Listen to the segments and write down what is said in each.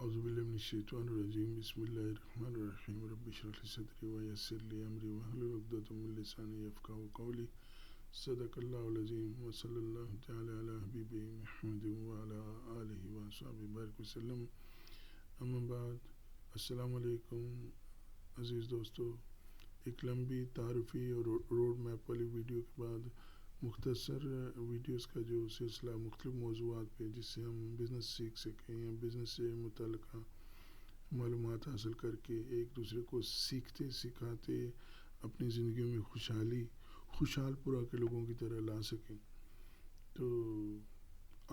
أعوذ بالله من الشيطان الرجيم بسم الله الرحمن الرحيم رب اشرح لي صدري ويسر لي أمري واحلل عقدة من لساني يفقهوا قولي صدق الله العظيم وصلى الله تعالى على حبيبه محمد وعلى آله وصحبه بارك وسلم اما بعد السلام علیکم عزیز دوستو. ایک لمبی تعارفی اور روڈ میپ والی ویڈیو کے بعد مختصر ویڈیوز کا جو سلسلہ مختلف موضوعات پہ جس سے ہم بزنس سیکھ سکیں یا بزنس سے متعلقہ معلومات حاصل کر کے ایک دوسرے کو سیکھتے سکھاتے اپنی زندگیوں میں خوشحال پورا کے لوگوں کی طرح لا سکیں. تو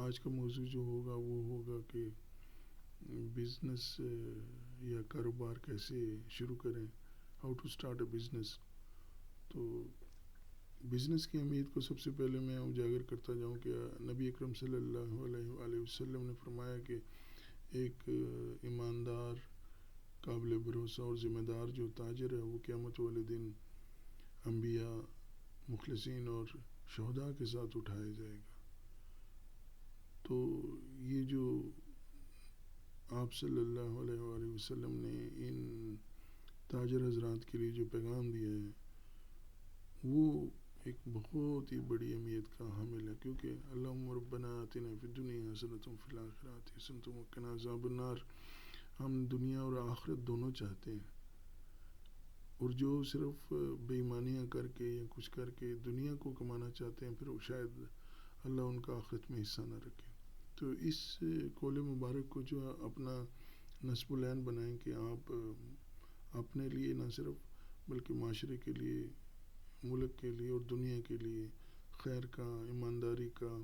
آج کا موضوع جو ہوگا وہ ہوگا کہ بزنس یا کاروبار کیسے شروع کریں، how to start a business. تو بزنس کی اہمیت کو سب سے پہلے میں اجاگر کرتا جاؤں کہ نبی اکرم صلی اللہ علیہ وآلہ وسلم نے فرمایا کہ ایک ایماندار، قابل بھروسہ اور ذمہ دار جو تاجر ہے وہ قیامت والے دن انبیاء، مخلصین اور شہداء کے ساتھ اٹھایا جائے گا. تو یہ جو آپ صلی اللہ علیہ وآلہ وسلم نے ان تاجر حضرات کے لیے جو پیغام دیا ہے وہ ایک بہت ہی بڑی اہمیت کا حامل ہے، کیونکہ اللہم ربنا آتنا فی الدنیا حسنۃ وفی الآخرۃ حسنۃ وقنا عذاب النار. ہم دنیا اور آخرت دونوں چاہتے ہیں، اور جو صرف بے ایمانیاں کر کے یا کچھ کر کے دنیا کو کمانا چاہتے ہیں پھر وہ شاید اللہ ان کا آخرت میں حصہ نہ رکھے. تو اس قول مبارک کو جو اپنا نصب العین بنائیں کہ آپ اپنے لیے نہ صرف بلکہ معاشرے کے لیے، ملک کے لیے اور دنیا کے لیے خیر کا، ایمانداری کا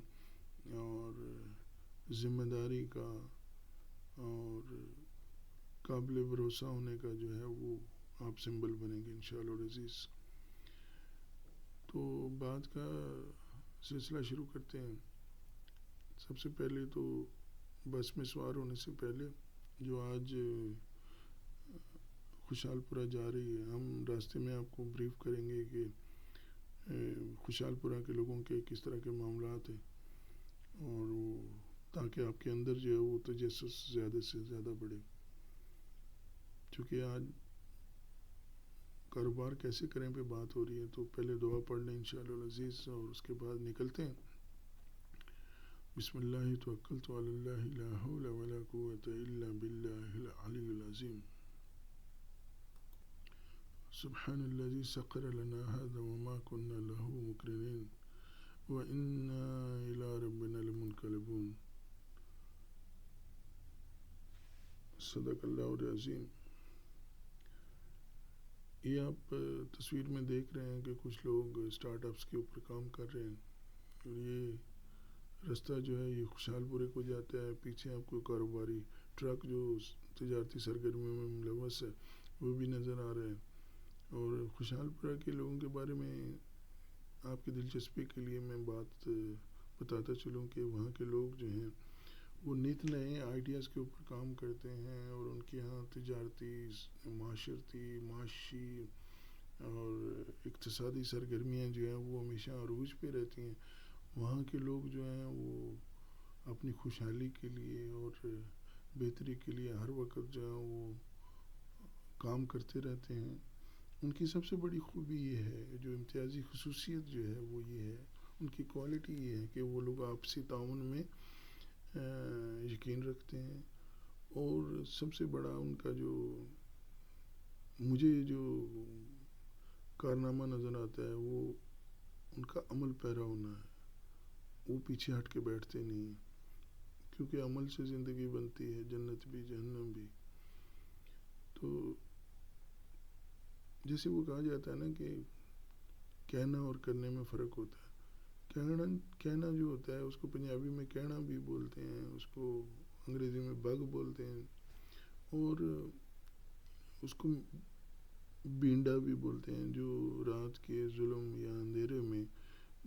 اور ذمہ داری کا اور قابل بھروسہ ہونے کا جو ہے وہ آپ سمبل بنیں گے انشاءاللہ العزیز. تو بات کا سلسلہ شروع کرتے ہیں. سب سے پہلے تو بس میں سوار ہونے سے پہلے جو آج خوشحال پورہ جا رہی ہے، ہم راستے میں آپ کو بریف کریں گے کہ خوشحال پورہ کے لوگوں کے کس طرح کے معاملات ہیں، اور وہ تاکہ آپ کے اندر جو ہے وہ تجسس زیادہ سے زیادہ بڑھے. چونکہ آج کاروبار کیسے کریں پہ بات ہو رہی ہے، تو پہلے دعا پڑھ لیں انشاءاللہ العزیز اور اس کے بعد نکلتے ہیں. بسم اللہ توکلت علی اللہ لا حول ولا قوة الا باللہ العلی العظیم. سبحان الذي سخر لنا هذا وما كنا له مقرنين وإنا إلى ربنا لمنقلبون. صدق اللہ العظیم. یہ آپ تصویر میں دیکھ رہے ہیں کہ کچھ لوگ اسٹارٹ اپس کے اوپر کام کر رہے ہیں، اور یہ رستہ جو ہے یہ خوشحال پورے کو جاتا ہے. پیچھے آپ کو کاروباری ٹرک جو تجارتی سرگرمیوں میں ملوث ہے وہ بھی نظر آ رہے ہیں. اور خوشحال پورہ کے لوگوں کے بارے میں آپ کی دلچسپی کے لیے میں بات بتاتا چلوں کہ وہاں کے لوگ جو ہیں وہ نت نئے آئیڈیاز کے اوپر کام کرتے ہیں، اور ان کے ہاں تجارتی، معاشی اور اقتصادی سرگرمیاں جو ہیں وہ ہمیشہ عروج پہ رہتی ہیں. وہاں کے لوگ جو ہیں وہ اپنی خوشحالی کے لیے اور بہتری کے لیے ہر وقت جو ہے وہ کام کرتے رہتے ہیں. ان کی سب سے بڑی خوبی یہ ہے، جو امتیازی خصوصیت جو ہے وہ یہ ہے، ان کی کوالٹی یہ ہے کہ وہ لوگ آپسی تعاون میں یقین رکھتے ہیں. اور سب سے بڑا ان کا جو مجھے جو کارنامہ نظر آتا ہے وہ ان کا عمل پیرا ہونا ہے. وہ پیچھے ہٹ کے بیٹھتے نہیں ہیں، کیونکہ عمل سے زندگی بنتی ہے، جنت بھی جہنم بھی. تو جیسے وہ کہا جاتا ہے نا کہ کہنا اور کرنے میں فرق ہوتا ہے. کہنا جو ہوتا ہے اس کو پنجابی میں کہنا بھی بولتے ہیں، اس کو انگریزی میں بگ بولتے ہیں، اور اس کو بینڈا بھی بولتے ہیں، جو رات کے ظلم یا اندھیرے میں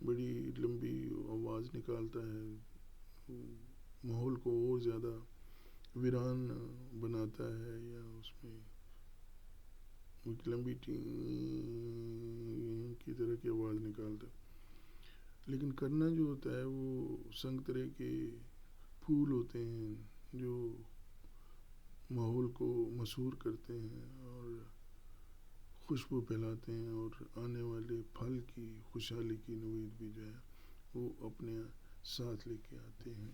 بڑی لمبی آواز نکالتا ہے، ماحول کو اور زیادہ ویران بناتا ہے، یا اس میں ایک لمبی کی طرح کی آواز نکالتا ہے. لیکن کرنا جو ہوتا ہے وہ سنگ طرح کے پھول ہوتے ہیں جو ماحول کو مسحور کرتے ہیں اور خوشبو پھیلاتے ہیں اور آنے والے پھل کی خوشحالی کی نوید بھی جو ہے وہ اپنے ساتھ لے کے آتے ہیں.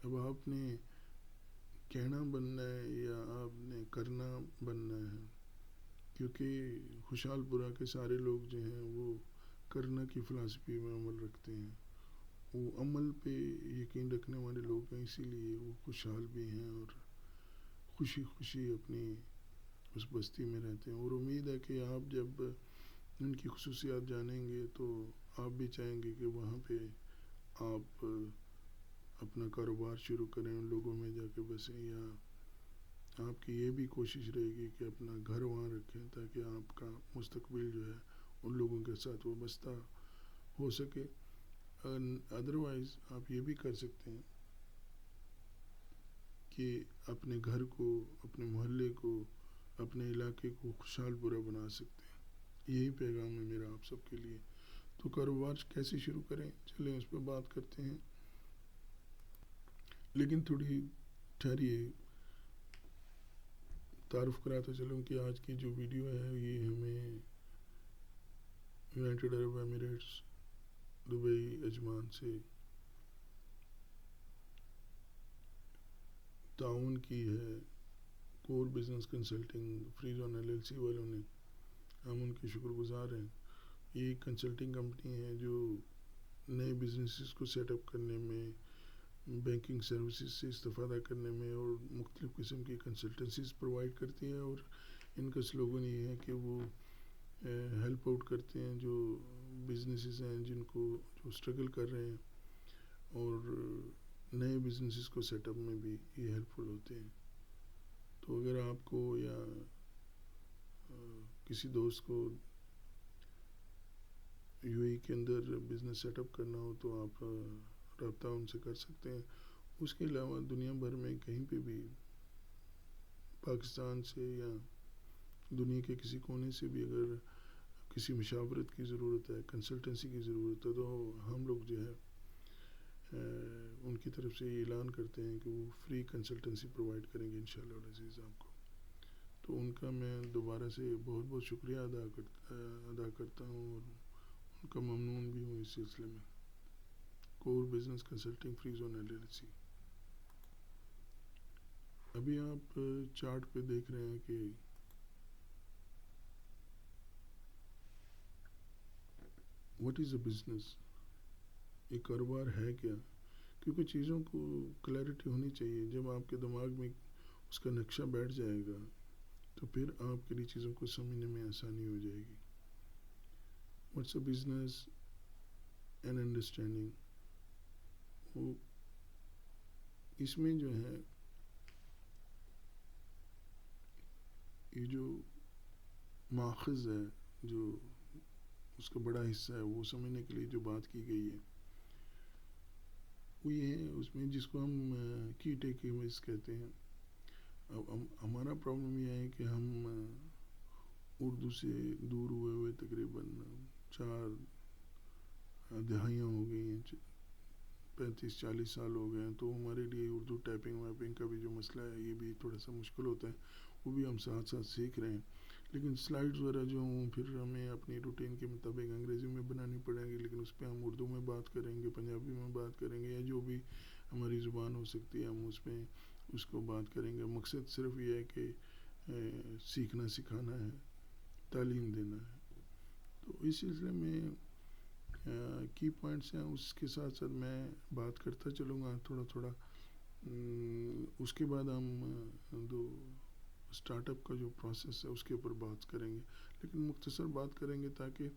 اب آپ نے کہنا بننا ہے یا آپ نے کرنا بننا ہے، کیونکہ خوشحال پورہ کے سارے لوگ جو ہیں وہ کرنا کی فلسفی میں عمل رکھتے ہیں. وہ عمل پہ یقین رکھنے والے لوگ ہیں، اسی لیے وہ خوشحال بھی ہیں اور خوشی خوشی اپنی اس بستی میں رہتے ہیں. اور امید ہے کہ آپ جب ان کی خصوصیات جانیں گے تو آپ بھی چاہیں گے کہ وہاں پہ آپ اپنا کاروبار شروع کریں، ان لوگوں میں جا کے بسیں، یا آپ کی یہ بھی کوشش رہے گی کہ اپنا گھر وہاں رکھیں تاکہ آپ کا مستقبل جو ہے ان لوگوں کے ساتھ وابستہ ہو سکے. ادروائز آپ یہ بھی کر سکتے ہیں کہ اپنے گھر کو، اپنے محلے کو، اپنے علاقے کو خوشحال پورا بنا سکتے ہیں. یہی پیغام ہے میرا آپ سب کے لیے. تو کاروبار کیسے شروع کریں، چلیں اس پہ بات کرتے ہیں. لیکن تھوڑی ٹھہریے، تعارف کراتا چلوں کہ آج کی جو ویڈیو ہے یہ ہمیں United Arab Emirates Dubai Ajman سے تعاون کی ہے. Core business consulting free zone LLC والوں نے، ہم ان کے شکر گزار ہیں. یہ ایک کنسلٹنگ کمپنی ہے جو نئے بزنسز کو سیٹ اپ کرنے میں، بینکنگ سروسز سے استفادہ کرنے میں اور مختلف قسم کی کنسلٹنسیز پرووائڈ کرتی ہے. اور ان کا سلوگن یہ ہے کہ وہ ہیلپ آؤٹ کرتے ہیں جو بزنسز ہیں جن کو جو اسٹرگل کر رہے ہیں، اور نئے بزنسز کو سیٹ اپ میں بھی یہ ہیلپ فل ہوتے ہیں. تو اگر آپ کو یا کسی دوست کو UAE کے اندر بزنس سیٹ اپ کرنا ہو تو آپ رابطہ ان سے کر سکتے ہیں. اس کے علاوہ دنیا بھر میں کہیں پہ بھی، پاکستان سے یا دنیا کے کسی کونے سے بھی اگر کسی مشاورت کی ضرورت ہے، کنسلٹنسی کی ضرورت ہے، تو ہم لوگ جو ہے ان کی طرف سے یہ اعلان کرتے ہیں کہ وہ فری کنسلٹنسی پرووائڈ کریں گے انشاءاللہ العزیز آپ کو. تو ان کا میں دوبارہ سے بہت بہت شکریہ ادا کرتا ہوں اور ان کا ممنون بھی ہوں اس سلسلے میں. Core business consulting free zone LLC. ابھی آپ چارٹ پہ دیکھ رہے ہیں کہ واٹ از اے بزنس، ایک کاروبار ہے کیا. کیونکہ چیزوں کو کلیئرٹی ہونی چاہیے. جب آپ کے دماغ میں اس کا نقشہ بیٹھ جائے گا تو پھر آپ کے لیے چیزوں کو سمجھنے میں آسانی ہو جائے گی. What's a business and understanding, وہ اس میں جو ہے یہ جو ماخذ ہے، جو اس کا بڑا حصہ ہے، وہ سمجھنے کے لیے جو بات کی گئی ہے وہ یہ ہے، اس میں جس کو ہم کی ٹیک اویز کہتے ہیں. ہمارا پرابلم یہ ہے کہ ہم اردو سے دور ہوئے تقریباً 4 دہائیاں ہو گئی ہیں، 35-40 سال ہو گئے ہیں. تو ہمارے لیے اردو ٹائپنگ وائپنگ کا بھی جو مسئلہ ہے یہ بھی تھوڑا سا مشکل ہوتا ہے. وہ بھی ہم ساتھ ساتھ سیکھ رہے ہیں. لیکن سلائڈز وغیرہ جو ہوں پھر ہمیں اپنی روٹین کے مطابق انگریزی میں بنانی پڑیں گی، لیکن اس پہ ہم اردو میں بات کریں گے، پنجابی میں بات کریں گے، یا جو بھی ہماری زبان ہو سکتی ہے ہم اس میں اس کو بات کریں گے. مقصد صرف یہ ہے کہ سیکھنا سکھانا ہے، تعلیم دینا ہے. تو اس سلسلے میں کی پوائنٹس ہیں، اس کے ساتھ ساتھ میں بات کرتا چلوں گا تھوڑا تھوڑا. اس کے بعد ہم دو اسٹارٹ اپ کا جو پروسیس ہے اس کے اوپر بات کریں گے، لیکن مختصر بات کریں گے تاکہ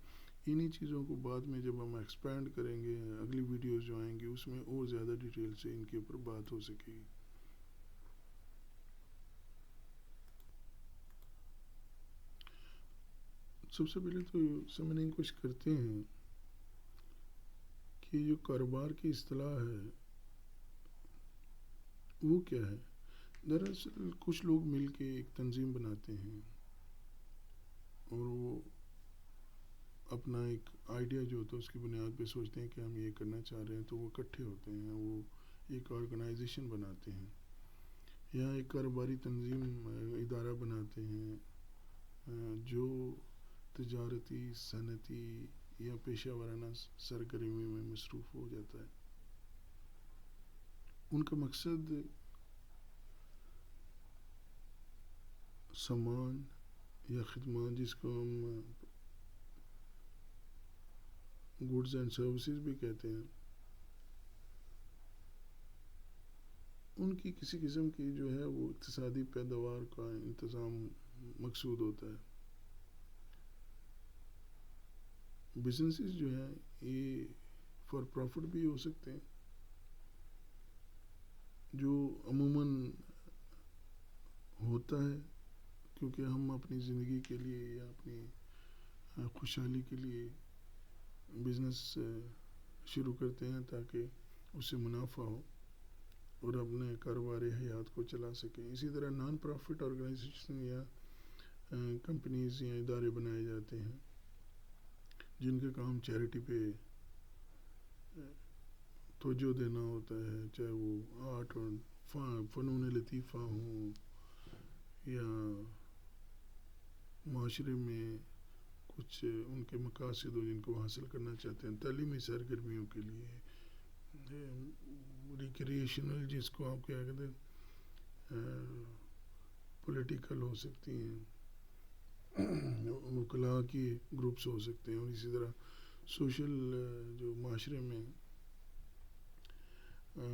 انہی چیزوں کو بعد میں جب ہم ایکسپینڈ کریں گے اگلی ویڈیوز جو آئیں گی اس میں اور زیادہ ڈیٹیل سے ان کے اوپر بات ہو سکے گی. سب سے پہلے تو سمجھنے کی کوشش کرتے ہیں کہ جو کاروبار کی اصطلاح ہے وہ کیا ہے. دراصل کچھ لوگ مل کے ایک تنظیم بناتے ہیں اور وہ اپنا ایک آئیڈیا جو ہوتا ہے اس کی بنیاد پہ سوچتے ہیں کہ ہم یہ کرنا چاہ رہے ہیں، تو وہ اکٹھے ہوتے ہیں، وہ ایک آرگنائزیشن بناتے ہیں. یا ایک کاروباری تنظیم ادارہ بناتے ہیں جو تجارتی، صنعتی یا پیشہ ورانہ سرگرمی میں مصروف ہو جاتا ہے. ان کا مقصد سامان یا خدمات، جس کو ہم گڈز اینڈ سروسز بھی کہتے ہیں، ان کی کسی قسم کی جو ہے وہ اقتصادی پیداوار کا انتظام مقصود ہوتا ہے. بزنسز جو ہیں یہ فار پروفٹ بھی ہو سکتے ہیں، جو عموماً ہوتا ہے کیونکہ ہم اپنی زندگی کے لیے یا اپنی خوشحالی کے لیے بزنس شروع کرتے ہیں تاکہ اس سے منافع ہو اور اپنے کاروبار حیات کو چلا سکیں. اسی طرح نان پروفٹ آرگنائزیشن یا کمپنیز یا ادارے بنائے جاتے ہیں جن کا کام چیریٹی پہ توجہ دینا ہوتا ہے، چاہے وہ آرٹ اور فنون لطیفہ ہوں یا معاشرے میں کچھ ان کے مقاصد ہو جن کو حاصل کرنا چاہتے ہیں، تعلیمی سرگرمیوں کے لیے، ریکریشنل جس کو آپ کیا کہتے ہیں، پولیٹیکل ہو سکتی ہیں، وکلاء کی گروپس ہو سکتے ہیں، اور اسی طرح سوشل جو معاشرے میں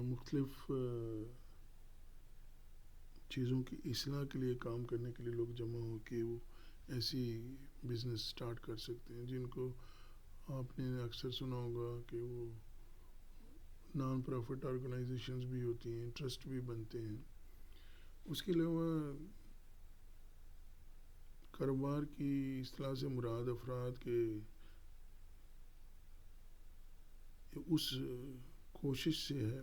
مختلف چیزوں کی اصلاح کے لیے کام کرنے کے لیے لوگ جمع ہو کے وہ ایسی بزنس سٹارٹ کر سکتے ہیں جن کو آپ نے اکثر سنا ہوگا کہ وہ نان پروفٹ آرگنائزیشنز بھی ہوتی ہیں، ٹرسٹ بھی بنتے ہیں. اس کے علاوہ کاروبار کی اصطلاح سے مراد افراد کے اس کوشش سے ہے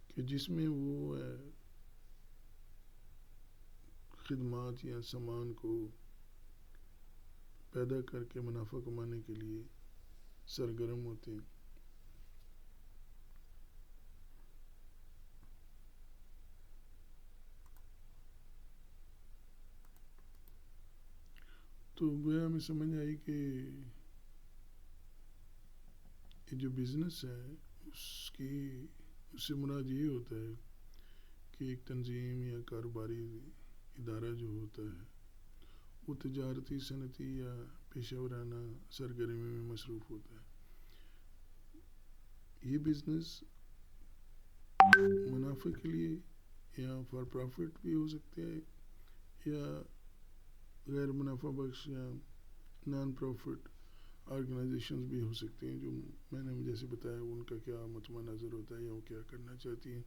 کہ جس میں وہ خدمات یا سامان کو پیدا کر کے منافع کمانے کے لیے سرگرم ہوتے ہیں. تو گویا ہمیں سمجھ آئی کہ یہ جو بزنس ہے اس سے مراد یہ ہوتا ہے کہ ایک تنظیم یا کاروباری ادارہ جو ہوتا ہے وہ تجارتی، صنعتی یا پیشہ ورانہ سرگرمی میں مصروف ہوتا ہے. یہ بزنس منافع کے لیے یا فار پروفٹ بھی ہو سکتے ہیں یا غیر منافع بخش یا نان پروفٹ آرگنائزیشنز بھی ہو سکتے ہیں، جو میں نے جیسے بتایا ان کا کیا مطمع نظر ہوتا ہے یا وہ کیا کرنا چاہتی ہیں.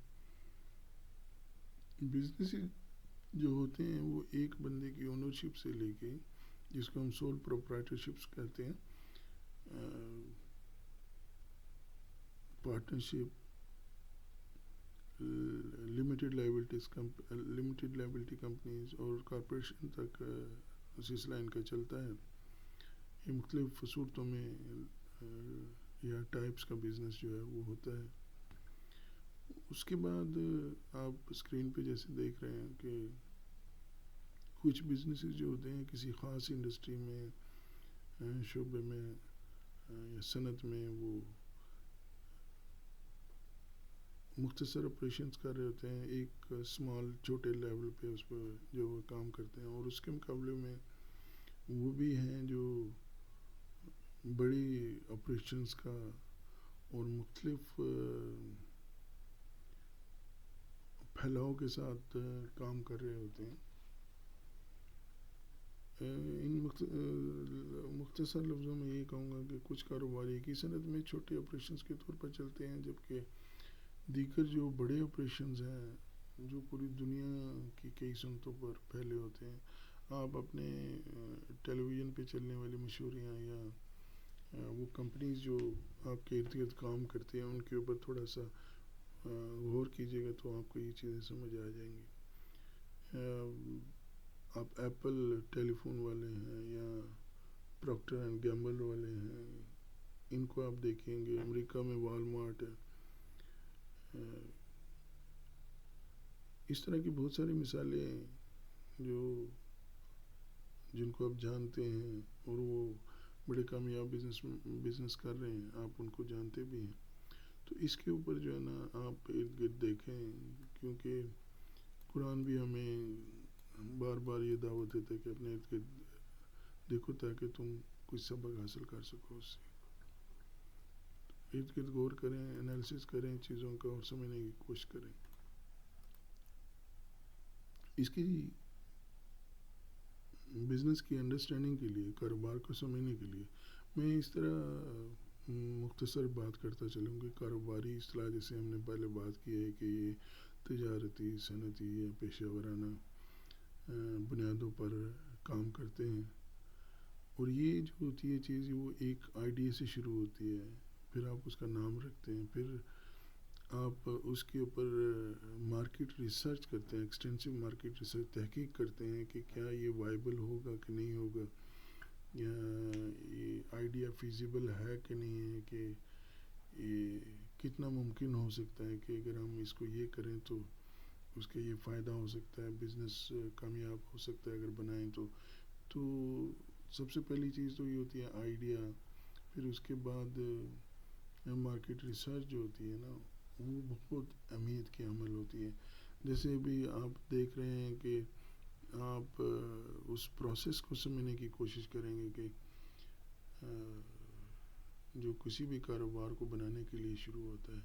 بزنس جو ہوتے ہیں وہ ایک بندے کی اونرشپ سے لے کے، جس کو ہم سول پروپرائٹرشپس کہتے ہیں، پارٹنرشپ، لمیٹڈ لائبلٹی کمپنیز اور کارپوریشن تک سلسلہ ان کا چلتا ہے. یہ مختلف صورتوں میں یا ٹائپس کا بزنس جو ہے وہ ہوتا ہے. اس کے بعد آپ اسکرین پہ جیسے دیکھ رہے ہیں کہ کچھ بزنسز جو ہوتے ہیں کسی خاص انڈسٹری میں، شعبے میں یا صنعت میں وہ مختصر آپریشنز کر رہے ہوتے ہیں، ایک اسمال چھوٹے لیول پہ اس پہ جو وہ کام کرتے ہیں، اور اس کے مقابلے میں وہ بھی ہیں جو بڑی آپریشنز کا اور مختلف پھیلاؤ کے ساتھ کام کر رہے ہوتے ہیں. ان مختصر لفظوں میں یہ کہوں گا کہ کچھ کاروبار ایک ہی صنعت میں چھوٹے آپریشنز کے طور پر چلتے ہیں، جبکہ دیگر جو بڑے آپریشنز ہیں جو پوری دنیا کی کئی صنعتوں پر پھیلے ہوتے ہیں. آپ اپنے ٹیلی ویژن پہ چلنے والی مشہوریاں یا وہ کمپنیز جو آپ کے ارد گرد کام کرتے ہیں ان کے اوپر تھوڑا سا غور کیجیے گا تو آپ کو یہ چیزیں سمجھ آ جائیں گی. آپ ایپل ٹیلی فون والے ہیں یا پروکٹر اینڈ گیمبل والے ہیں، ان کو آپ دیکھیں گے. امریکہ میں والمارٹ ہے. اس طرح کی بہت ساری مثالیں ہیں جن کو آپ جانتے ہیں اور وہ بڑے کامیاب بزنس کر رہے ہیں، آپ ان کو جانتے بھی ہیں. تو اس کے اوپر جو ہے نا آپ ارد گرد دیکھیں، کیونکہ قرآن بھی ہمیں بار بار یہ دعوت دیتا ہے کہ اپنے ارد گرد دیکھو تاکہ تم کچھ سبق حاصل کر سکو اس سے. ارد گرد غور کریں، انالیسس کریں چیزوں کا اور سمجھنے کی کوشش کریں. اس کی بزنس کی انڈرسٹینڈنگ کے لیے، کاروبار کو سمجھنے کے لیے میں اس طرح مختصر بات کرتا چلوں کہ کاروباری اصطلاح جیسے ہم نے پہلے بات کی ہے کہ یہ تجارتی، صنعتی یا پیشہ ورانہ بنیادوں پر کام کرتے ہیں. اور یہ جو ہوتی ہے چیز وہ ایک آئیڈیا سے شروع ہوتی ہے، پھر آپ اس کا نام رکھتے ہیں، پھر آپ اس کے اوپر مارکیٹ ریسرچ کرتے ہیں، ایکسٹینسو مارکیٹ ریسرچ، تحقیق کرتے ہیں کہ کیا یہ وائبل ہوگا کہ نہیں ہوگا، یا یہ آئیڈیا فیزیبل ہے کہ نہیں ہے، کہ یہ کتنا ممکن ہو سکتا ہے کہ اگر ہم اس کو یہ کریں تو اس کا یہ فائدہ ہو سکتا ہے، بزنس کامیاب ہو سکتا ہے اگر بنائیں تو سب سے پہلی چیز تو یہ ہوتی ہے آئیڈیا. پھر اس کے بعد مارکیٹ ریسرچ جو ہوتی ہے نا وہ بہت اہمیت کی عمل ہوتی ہے. جیسے بھی آپ دیکھ رہے ہیں کہ آپ اس پروسیس کو سمجھنے کی کوشش کریں گے کہ جو کسی بھی کاروبار کو بنانے کے لیے شروع ہوتا ہے،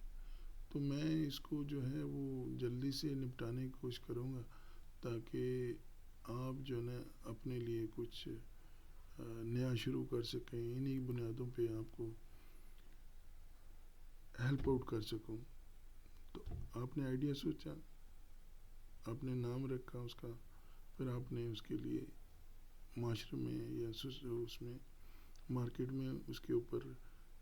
تو میں اس کو جو ہے وہ جلدی سے نپٹانے کی کوشش کروں گا تاکہ آپ جو ہے اپنے لیے کچھ نیا شروع کر سکیں، انہی بنیادوں پہ آپ کو ہیلپ آؤٹ کر سکوں. تو آپ نے آئیڈیا سوچا، آپ نے نام رکھا اس کا، پھر آپ نے اس کے لیے معاشرے میں یا اس میں مارکیٹ میں اس کے اوپر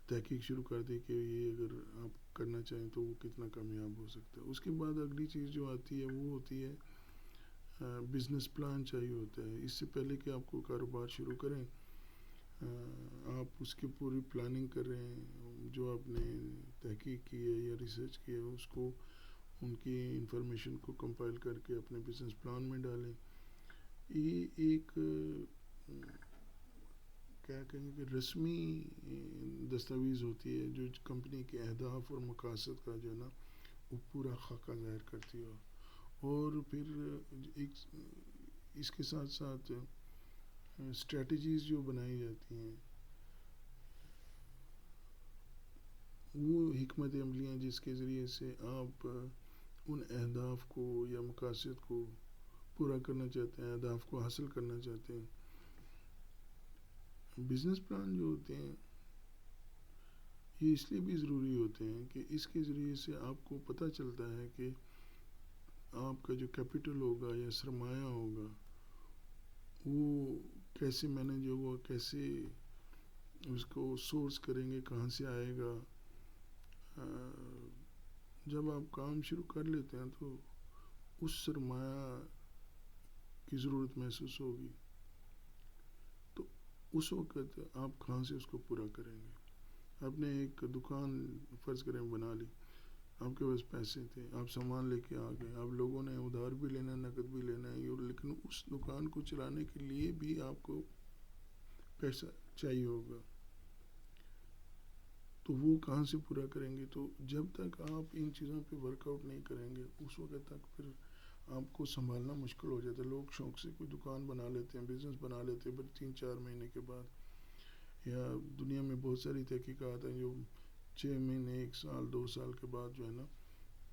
تحقیق شروع کر دی کہ یہ اگر آپ کرنا چاہیں تو وہ کتنا کامیاب ہو سکتا ہے. اس کے بعد اگلی چیز جو آتی ہے وہ ہوتی ہے بزنس پلان چاہیے ہوتا ہے. اس سے پہلے کہ آپ کو کاروبار شروع کریں آپ اس کی پوری پلاننگ کر رہے ہیں، جو آپ نے تحقیق کی ہے یا ریسرچ کی ہے اس کو، ان کی انفارمیشن کو کمپائل کر کے اپنے بزنس پلان میں ڈالیں. یہ ایک کیا کہیں کہ رسمی دستاویز ہوتی ہے جو کمپنی کے اہداف اور مقاصد کا جو ہے نا وہ پورا خاکہ ظاہر کرتی ہے. اور پھر اس کے ساتھ ساتھ اسٹریٹجیز جو بنائی جاتی ہیں وہ حکمت عملیاں جس کے ذریعے سے آپ ان اہداف کو یا مقاصد کو پورا کرنا چاہتے ہیں، اہداف کو حاصل کرنا چاہتے ہیں. بزنس پلان جو ہوتے ہیں یہ اس لیے بھی ضروری ہوتے ہیں کہ اس کے ذریعے سے آپ کو پتہ چلتا ہے کہ آپ کا جو کیپٹل ہوگا یا سرمایہ ہوگا وہ کیسے مینیج ہوگا، کیسے اس کو سورس کریں گے، کہاں سے آئے گا. جب آپ کام شروع کر لیتے ہیں تو اس سرمایہ کی ضرورت محسوس ہوگی، تو اس وقت آپ کہاں سے اس کو پورا کریں گے. آپ نے ایک دکان فرض کریں بنا لی، آپ کے پاس پیسے تھے، آپ سامان لے کے آ گئے، آپ لوگوں نے ادھار بھی لینا ہے، نقد بھی لینا ہے، لیکن اس دکان کو چلانے کے لیے بھی آپ کو پیسہ چاہیے ہوگا. تو وہ کہاں سے پورا کریں گے. تو جب تک آپ ان چیزوں پہ ورک آؤٹ نہیں کریں گے اس وقت تک پھر آپ کو سنبھالنا مشکل ہو جاتا ہے. لوگ شوق سے کوئی دکان بنا لیتے ہیں، بزنس بنا لیتے ہیں، بٹ 3-4 مہینے کے بعد، یا دنیا میں بہت ساری تحقیقات ہیں جو 6 مہینے، 1 سال، 2 سال کے بعد جو ہے نا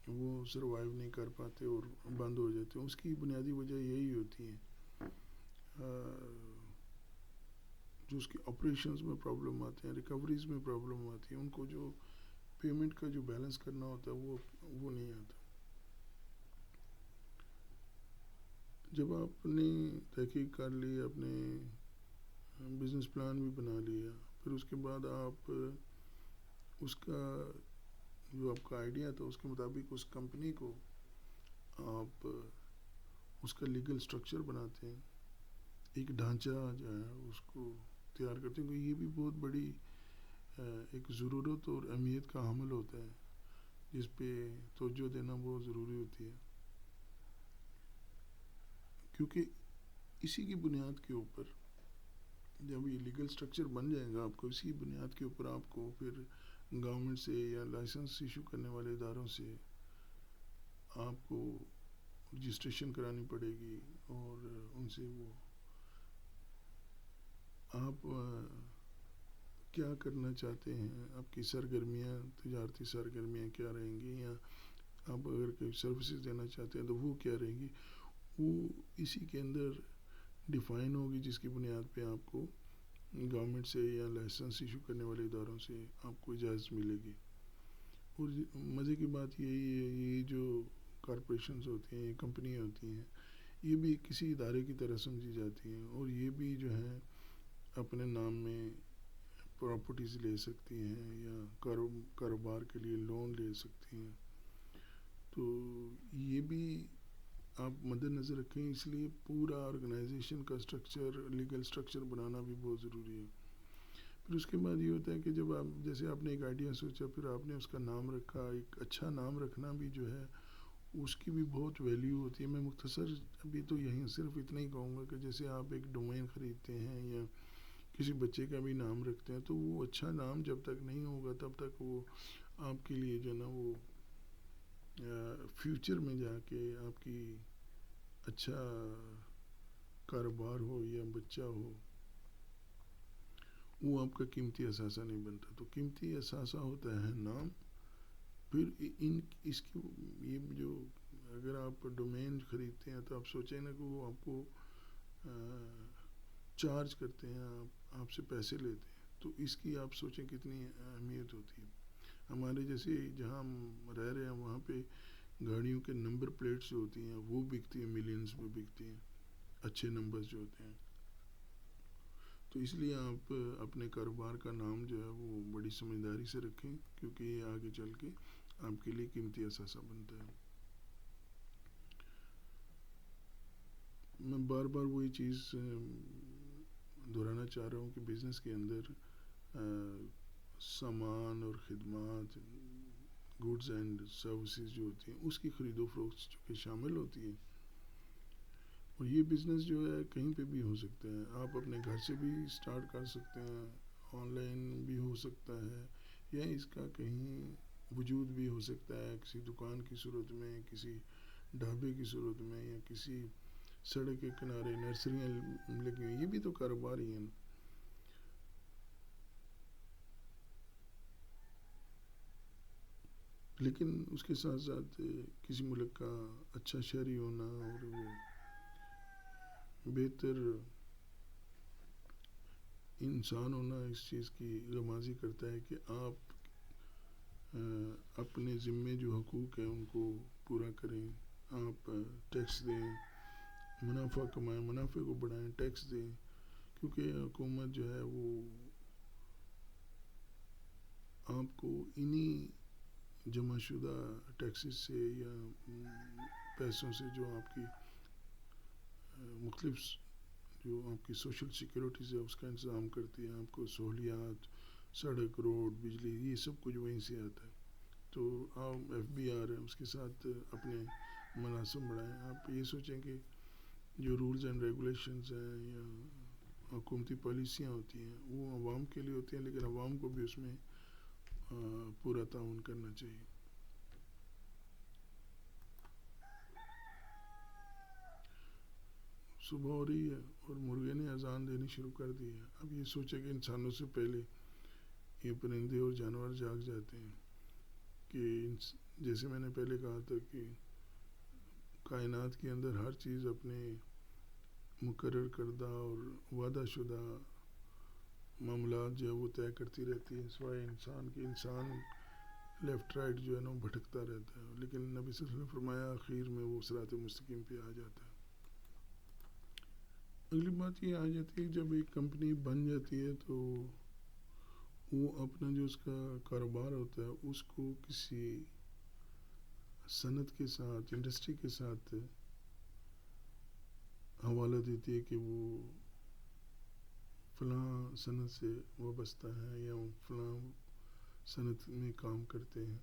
وہ سروائیو نہیں کر پاتے اور بند ہو جاتے ہیں. اس کی بنیادی وجہ یہی ہوتی ہے جو اس کی آپریشنز میں پرابلم آتے ہیں، ریکوریز میں پرابلم آتی ہے، ان کو جو پیمنٹ کا جو بیلنس کرنا ہوتا ہے وہ نہیں آتا. جب آپ نے تحقیق کر لی، اپنے بزنس پلان بھی بنا لیا، پھر اس کے بعد آپ اس کا جو آپ کا آئیڈیا تھا اس کے مطابق اس کمپنی کو آپ اس کا لیگل سٹرکچر بناتے ہیں، ایک ڈھانچہ جو ہے اس کو تیار کرتے ہیں. یہ بھی بہت بڑی ایک ضرورت اور اہمیت کا حامل ہوتا ہے جس پہ توجہ دینا بہت ضروری ہوتی ہے. کیونکہ اسی کی بنیاد کے اوپر جب یہ لیگل سٹرکچر بن جائے گا آپ کو، اسی بنیاد کے اوپر آپ کو پھر گورنمنٹ سے یا لائسنس ایشو کرنے والے اداروں سے آپ کو رجسٹریشن کرانی پڑے گی، اور ان سے وہ آپ کیا کرنا چاہتے ہیں، آپ کی سرگرمیاں، تجارتی سرگرمیاں کیا رہیں گی، یا آپ اگر کوئی سروسز دینا چاہتے ہیں تو وہ کیا رہیں گی، وہ اسی کے اندر ڈیفائن ہوگی، جس کی بنیاد پہ آپ کو گورنمنٹ سے یا لائسنس ایشو کرنے والے اداروں سے آپ کو اجازت ملے گی۔ اور مزے کی بات یہی ہے، یہ جو کارپوریشنز ہوتی ہیں، یہ کمپنیاں ہوتی ہیں، یہ بھی کسی ادارے کی طرح سمجھی جاتی ہیں، اور یہ بھی جو ہے اپنے نام میں پراپرٹیز لے سکتی ہیں یا کاروبار کے لیے لون لے سکتی ہیں۔ تو یہ بھی آپ مد نظر رکھیں، اس لیے پورا آرگنائزیشن کا سٹرکچر، لیگل سٹرکچر بنانا بھی بہت ضروری ہے۔ پھر اس کے بعد یہ ہوتا ہے کہ جب آپ جیسے آپ نے ایک آئیڈیا سوچا، پھر آپ نے اس کا نام رکھا، ایک اچھا نام رکھنا بھی جو ہے اس کی بھی بہت ویلیو ہوتی ہے۔ میں مختصر ابھی تو یہیں صرف اتنا ہی کہوں گا کہ جیسے آپ ایک ڈومین خریدتے ہیں یا کسی بچے کا بھی نام رکھتے ہیں، تو وہ اچھا نام جب تک نہیں ہوگا تب تک وہ آپ کے لیے جو ہے نا وہ فیوچر میں جا کے آپ کی اچھا کاروبار ہو یا بچہ ہو، وہ آپ کا قیمتی اثاثہ نہیں بنتا۔ تو قیمتی اثاثہ ہوتا ہے نام۔ پھر اس کی یہ جو اگر آپ ڈومین خریدتے ہیں تو آپ سوچیں نا کہ وہ آپ کو چارج کرتے ہیں، آپ سے پیسے لیتے ہیں، تو اس کی آپ سوچیں کتنی اہمیت ہوتی ہے۔ ہمارے جیسے جہاں ہم رہ رہے ہیں وہاں پہ گاڑیوں کے نمبر پلیٹس جو ہوتی ہیں وہ بکتی ہیں، ملینز میں بکتی ہیں، اچھے نمبرز جو ہوتے ہیں۔ تو اس لیے آپ اپنے کاروبار کا نام جو ہے وہ بڑی سمجھداری سے رکھیں، کیونکہ یہ آگے چل کے آپ کے لیے قیمتی اثاثہ بنتا ہے۔ میں بار بار وہی چیز دہرانا چاہ رہا ہوں کہ بزنس کے اندر سامان اور خدمات، گوڈز اینڈ سروسز جو ہوتی ہیں، اس کی خرید و فروخت جو کہ شامل ہوتی ہے۔ اور یہ بزنس جو ہے کہیں پہ بھی ہو سکتا ہے، آپ اپنے گھر سے بھی سٹارٹ کر سکتے ہیں، آن لائن بھی ہو سکتا ہے، یا اس کا کہیں وجود بھی ہو سکتا ہے کسی دکان کی صورت میں، کسی ڈھابے کی صورت میں، یا کسی سڑک کے کنارے نرسریاں لگی ہوئی، یہ بھی تو کاروبار ہی ہیں۔ لیکن اس کے ساتھ ساتھ کسی ملک کا اچھا شہری ہونا اور وہ بہتر انسان ہونا اس چیز کی غمازی کرتا ہے کہ آپ اپنے ذمے جو حقوق ہیں ان کو پورا کریں، آپ ٹیکس دیں، منافع کمائیں، منافع کو بڑھائیں، ٹیکس دیں، کیونکہ حکومت جو ہے وہ آپ کو انہی جمع شدہ ٹیکسز سے یا پیسوں سے جو آپ کی مختلف جو آپ کی سوشل سیکورٹیز ہے اس کا انتظام کرتی ہے، آپ کو سہولیات، سڑک، روڈ، بجلی، یہ سب کچھ وہیں سے آتا ہے۔ تو آپ ایف بی آر ہے اس کے ساتھ اپنے مناسب بڑھائیں۔ آپ یہ سوچیں کہ جو رولز اینڈ ریگولیشنز ہیں یا حکومتی پالیسیاں ہوتی ہیں وہ عوام کے لیے ہوتی ہیں، لیکن عوام کو بھی اس میں پورا تعاون کرنا چاہیے۔ صبح ہو رہی ہے اور مرغے نے اذان دینی شروع کر دی ہے۔ اب یہ سوچے کہ انسانوں سے پہلے یہ پرندے اور جانور جاگ جاتے ہیں، کہ جیسے میں نے پہلے کہا تھا کہ کائنات کے اندر ہر چیز اپنے مقرر کردہ اور وعدہ شدہ معاملات جو ہے وہ طے کرتی رہتی ہے، سوائے انسان کے۔ انسان لیفٹ رائٹ جو ہے نا بھٹکتا رہتا ہے، لیکن نبی صلی اللہ علیہ وسلم نے فرمایا آخر میں وہ صراط مستقیم پہ آ جاتا ہے۔ اگلی بات یہ آ جاتی ہے جب ایک کمپنی بن جاتی ہے تو وہ اپنا جو اس کا کاروبار ہوتا ہے اس کو کسی صنعت کے ساتھ، انڈسٹری کے ساتھ حوالہ دیتی ہے کہ وہ فلاں صنعت سے وابستہ ہے یا فلاں صنعت میں کام کرتے ہیں۔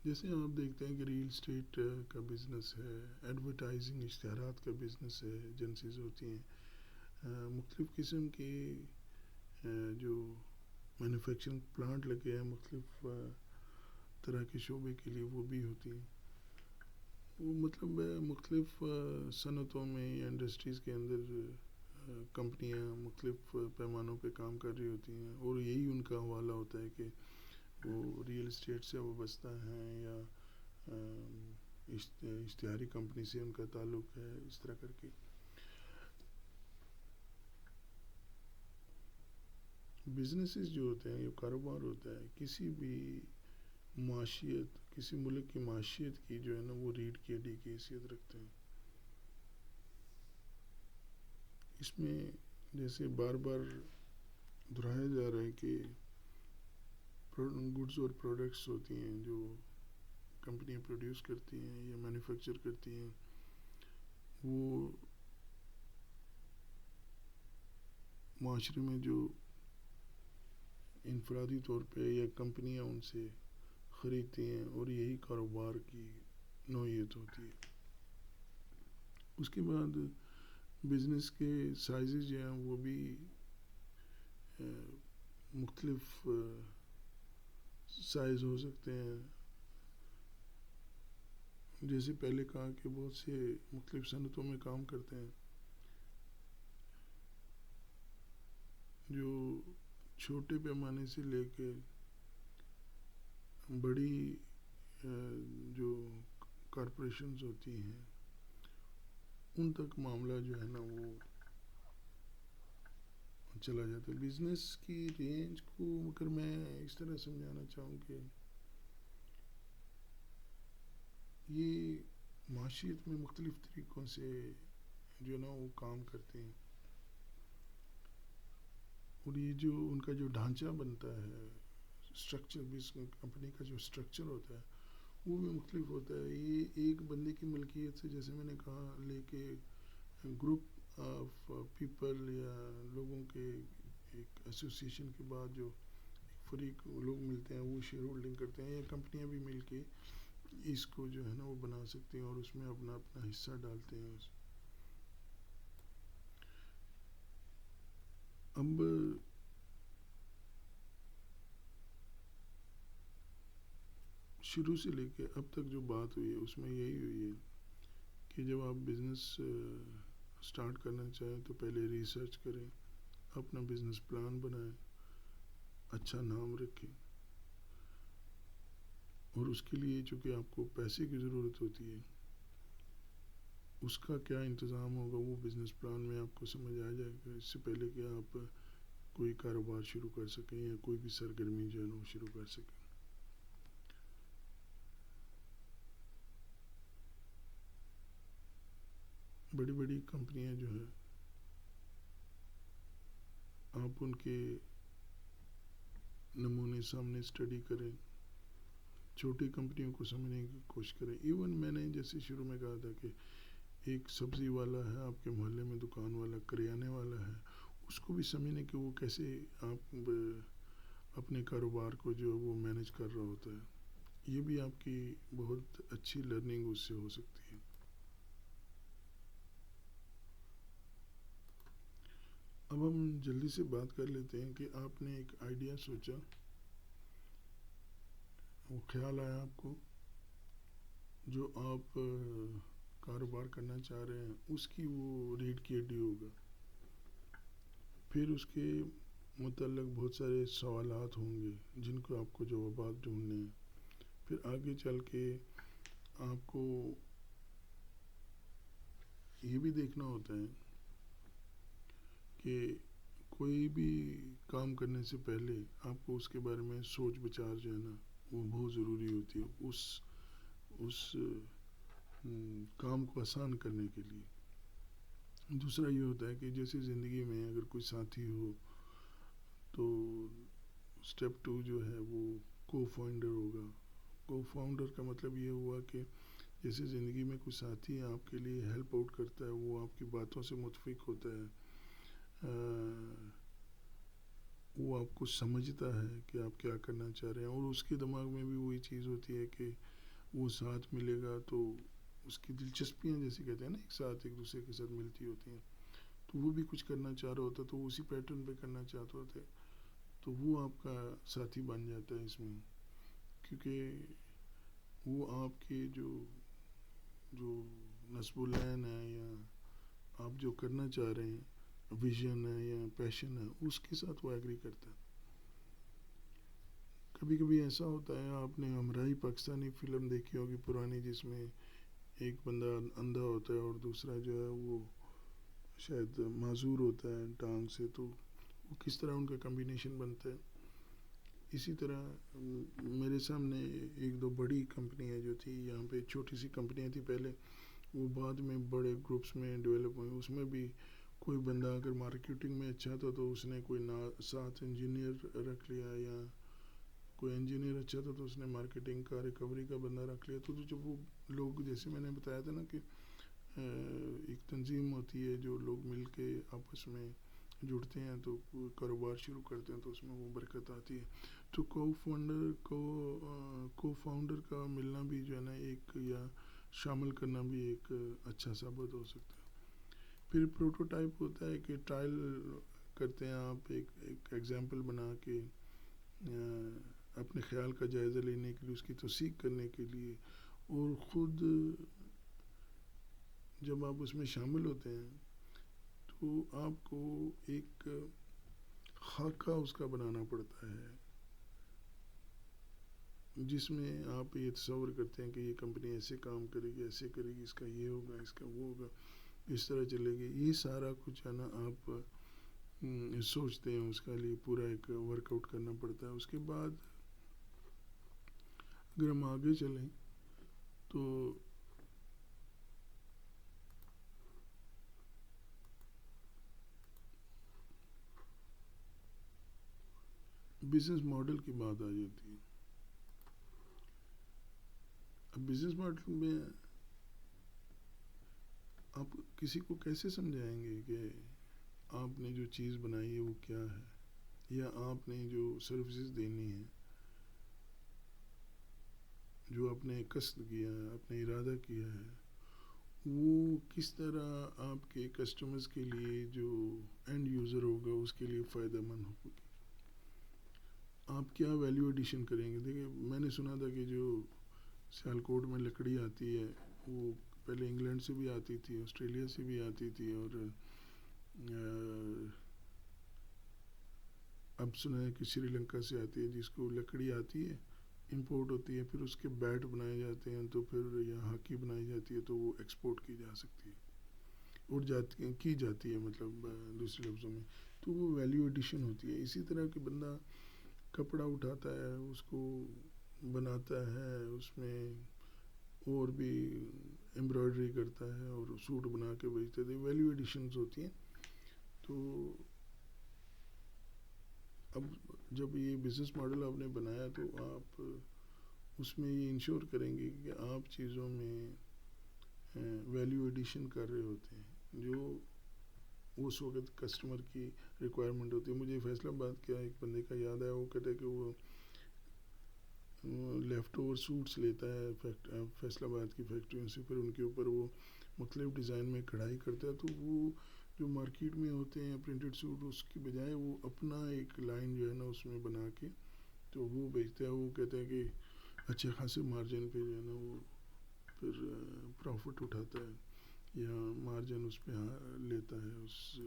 جیسے آپ دیکھتے ہیں کہ ریل اسٹیٹ کا بزنس ہے، ایڈورٹائزنگ اشتہارات کا بزنس ہے، ایجنسیز ہوتی ہیں، مختلف قسم کی جو مینوفیکچرنگ پلانٹ لگے ہیں مختلف طرح کے شعبے کے لیے، وہ بھی ہوتی ہیں. وہ مطلب مختلف صنعتوں میں یا انڈسٹریز کے اندر کمپنیاں مختلف پیمانوں پہ کام کر رہی ہوتی ہیں، اور یہی ان کا حوالہ ہوتا ہے کہ وہ ریئل اسٹیٹ سے وابستہ ہیں یا اشتہاری کمپنی سے ان کا تعلق ہے، اس طرح کر کے. بزنسز جو ہوتے ہیں، یہ کاروبار ہوتا ہے، کسی بھی معاشیت، کسی ملک کی معاشیت کی جو ہے نا، وہ ریڑھ کی ہڈی کی حیثیت رکھتے ہیں. اس میں جیسے بار بار دہرایا جا رہا ہے کہ گڈس اور پروڈکٹس ہوتی ہیں جو کمپنیاں پروڈیوس کرتی ہیں یا مینوفیکچر کرتی ہیں، وہ معاشرے میں جو انفرادی طور پہ یا کمپنیاں ان سے خریدتی ہیں، اور یہی کاروبار کی نوعیت ہوتی ہے. اس کے بعد بزنس کے سائزز جو ہیں وہ بھی مختلف سائز ہو سکتے ہیں. جیسے پہلے کہا کہ بہت سے مختلف صنعتوں میں کام کرتے ہیں، جو چھوٹے پیمانے سے لے کے بڑی جو کارپوریشنز ہوتی ہیں ان تک معاملہ جو ہے نا وہ چلا جاتا ہے. بزنس کی رینج کو اگر میں اس طرح سمجھانا چاہوں کہ یہ معاشیت میں مختلف طریقوں سے جو نا وہ کام کرتے ہیں، اور یہ جو ان کا جو ڈھانچہ بنتا ہے، اسٹرکچر بھی کمپنی کا جو اسٹرکچر ہوتا ہے وہ بھی مختلف ہوتا ہے. یہ ایک بندے کی ملکیت سے، جیسے میں نے کہا، لے کے گروپ آف پیپل یا لوگوں کے ایک ایسوسیشن کے بعد جو ایک فریق لوگ ملتے ہیں، وہ شیئر ہولڈنگ کرتے ہیں، یا کمپنیاں بھی مل کے اس کو جو ہے نا وہ بنا سکتے ہیں اور اس میں اپنا اپنا حصہ ڈالتے ہیں. اب شروع سے لے کے اب تک جو بات ہوئی ہے اس میں یہی ہوئی ہے کہ جب آپ بزنس سٹارٹ کرنا چاہیں تو پہلے ریسرچ کریں، اپنا بزنس پلان بنائیں، اچھا نام رکھیں، اور اس کے لیے چونکہ آپ کو پیسے کی ضرورت ہوتی ہے، اس کا کیا انتظام ہوگا وہ بزنس پلان میں آپ کو سمجھ آ جائے گا، اس سے پہلے کہ آپ کوئی کاروبار شروع کر سکیں یا کوئی بھی سرگرمی جو ہے نا وہ شروع کر سکیں. بڑی بڑی کمپنیاں جو ہیں، آپ ان کے نمونے سامنے اسٹڈی کریں، چھوٹی کمپنیوں کو سمجھنے کی کوشش کریں. ایون میں نے جیسے شروع میں کہا تھا کہ ایک سبزی والا ہے آپ کے محلے میں، دکان والا، کریانے والا ہے، اس کو بھی سمجھنے کہ وہ کیسے آپ اپنے کاروبار کو جو وہ مینیج کر رہا ہوتا ہے. یہ بھی آپ کی بہت اچھی لرننگ اس سے ہو سکتی ہے. اب ہم جلدی سے بات کر لیتے ہیں کہ آپ نے ایک آئیڈیا سوچا، وہ خیال آیا آپ کو، جو آپ کاروبار کرنا چاہ رہے ہیں، اس کی وہ ریڑھ کی ہڈی ہوگا. پھر اس کے متعلق بہت سارے سوالات ہوں گے جن کو آپ کو جوابات ڈھونڈنے ہیں. پھر آگے چل کے آپ کو یہ بھی دیکھنا ہوتا ہے کہ کوئی بھی کام کرنے سے پہلے آپ کو اس کے بارے میں سوچ بچار جو ہے نا وہ بہت ضروری ہوتی ہے اس کام کو آسان کرنے کے لیے. دوسرا یہ ہوتا ہے کہ جیسے زندگی میں اگر کوئی ساتھی ہو تو اسٹیپ 2 جو ہے وہ کو فاؤنڈر ہوگا. کو فاؤنڈر کا مطلب یہ ہوا کہ جیسے زندگی میں کوئی ساتھی آپ کے لیے ہیلپ آؤٹ کرتا ہے، وہ آپ کی باتوں سے متفق ہوتا ہے، وہ آپ کو سمجھتا ہے کہ آپ کیا کرنا چاہ رہے ہیں، اور اس کے دماغ میں بھی وہی چیز ہوتی ہے کہ وہ ساتھ ملے گا تو اس کی دلچسپیاں جیسے کہتے ہیں نا ایک ساتھ ایک دوسرے کے ساتھ ملتی ہوتی ہیں، تو وہ بھی کچھ کرنا چاہ رہا ہوتا ہے تو وہ اسی پیٹرن پہ کرنا چاہتے ہوتے تو وہ آپ کا ساتھی بن جاتا ہے اس میں، کیونکہ وہ آپ کے جو نصب العین ہے یا آپ جو کرنا چاہ رہے ہیں ویژن ہے یا پیشن ہے اس کے ساتھ وہ ایگری کرتا ہے۔ کبھی کبھی ایسا ہوتا ہے، آپ نے ہمراہی پاکستانی فلم دیکھی ہوگی پرانی، جس میں ایک بندہ اندھا ہوتا ہے اور دوسرا جو ہے وہ شاید معذور ہوتا ہے ٹانگ سے، تو وہ کس طرح ان کا کمبینیشن بنتا ہے۔ اسی طرح میرے سامنے ایک دو بڑی کمپنیاں جو تھی، یہاں پہ چھوٹی سی کمپنیاں تھی پہلے، وہ بعد میں بڑے گروپس میں ڈیولپ ہوئے، اس میں بھی کوئی بندہ اگر مارکیٹنگ میں اچھا تھا تو اس نے کوئی ساتھ انجینئر رکھ لیا، یا کوئی انجینئر اچھا تھا تو اس نے مارکیٹنگ کا ریکوری کا بندہ رکھ لیا۔ تو جب وہ لوگ، جیسے میں نے بتایا تھا نا کہ ایک تنظیم ہوتی ہے جو لوگ مل کے آپس میں جڑتے ہیں تو کاروبار شروع کرتے ہیں تو اس میں وہ برکت آتی ہے۔ تو کو فاؤنڈر کا ملنا بھی جو ہے نا ایک، یا شامل کرنا بھی ایک اچھا ثابت ہو سکتا ہے۔ پھر پروٹوٹائپ ہوتا ہے کہ ٹرائل کرتے ہیں آپ، ایک ایگزامپل بنا کے اپنے خیال کا جائزہ لینے کے لیے، اس کی تصدیق کرنے کے لیے، اور خود جب آپ اس میں شامل ہوتے ہیں تو آپ کو ایک خاکہ اس کا بنانا پڑتا ہے، جس میں آپ یہ تصور کرتے ہیں کہ یہ کمپنی ایسے کام کرے گی، ایسے کرے گی، اس کا یہ ہوگا، اس کا وہ ہوگا، اس طرح چلے گی۔ یہ سارا کچھ ہے نا آپ سوچتے ہیں، اس کے لیے پورا ایک ورک آؤٹ کرنا پڑتا ہے۔ اس کے بعد اگر ہم آگے چلیں تو بزنس ماڈل کی بات آ جاتی ہے۔ اب بزنس ماڈل میں آپ کسی کو کیسے سمجھائیں گے کہ آپ نے جو چیز بنائی ہے وہ کیا ہے، یا آپ نے جو سروسز دینی ہے، جو آپ نے قصد کیا ہے، آپ نے ارادہ کیا ہے، وہ کس طرح آپ کے کسٹمرز کے لیے، جو اینڈ یوزر ہوگا اس کے لیے فائدہ مند ہوگی۔ آپ کیا ویلیو ایڈیشن کریں گے۔ دیکھیں، میں نے سنا تھا کہ جو سیالکوٹ میں لکڑی آتی ہے وہ پہلے انگلینڈ سے بھی آتی تھی، آسٹریلیا سے بھی آتی تھی، اور اب سنا ہے کہ سری لنکا سے آتی ہے، جس کو لکڑی آتی ہے امپورٹ ہوتی ہے، پھر اس کے بیٹ بنائے جاتے ہیں، تو پھر یہاں ہاکی بنائی جاتی ہے تو وہ ایکسپورٹ کی جا سکتی ہے، اور کی جاتی ہے، مطلب دوسرے لفظوں میں، تو وہ ویلیو ایڈیشن ہوتی ہے۔ اسی طرح کہ بندہ کپڑا اٹھاتا ہے، اس کو بناتا ہے، اس میں اور بھی ایمبرائڈری کرتا ہے اور سوٹ بنا کے بیچتا ہے، ویلیو ایڈیشنز ہوتی ہیں۔ تو اب جب یہ بزنس ماڈل آپ نے بنایا تو آپ اس میں یہ انشور کریں گے کہ آپ چیزوں میں ویلیو ایڈیشن کر رہے ہوتے ہیں جو اس وقت کسٹمر کی ریکوائرمنٹ ہوتی ہے۔ مجھے فیصل آباد کا ایک بندے کا یاد آیا، وہ کہتا ہے کہ وہ لیفٹ اوور سوٹس لیتا ہے فیصل آباد کی فیکٹریوں سے، پھر ان کے اوپر وہ مختلف ڈیزائن میں کڑھائی کرتا ہے، تو وہ جو مارکیٹ میں ہوتے ہیں پرنٹڈ سوٹ، اس کی بجائے وہ اپنا ایک لائن جو ہے نا اس میں بنا کے تو وہ بیچتا ہے۔ وہ کہتا ہے کہ اچھے خاصے مارجن پہ جو ہے نا وہ پھر پروفٹ اٹھاتا ہے، یا مارجن اس پہ لیتا ہے اس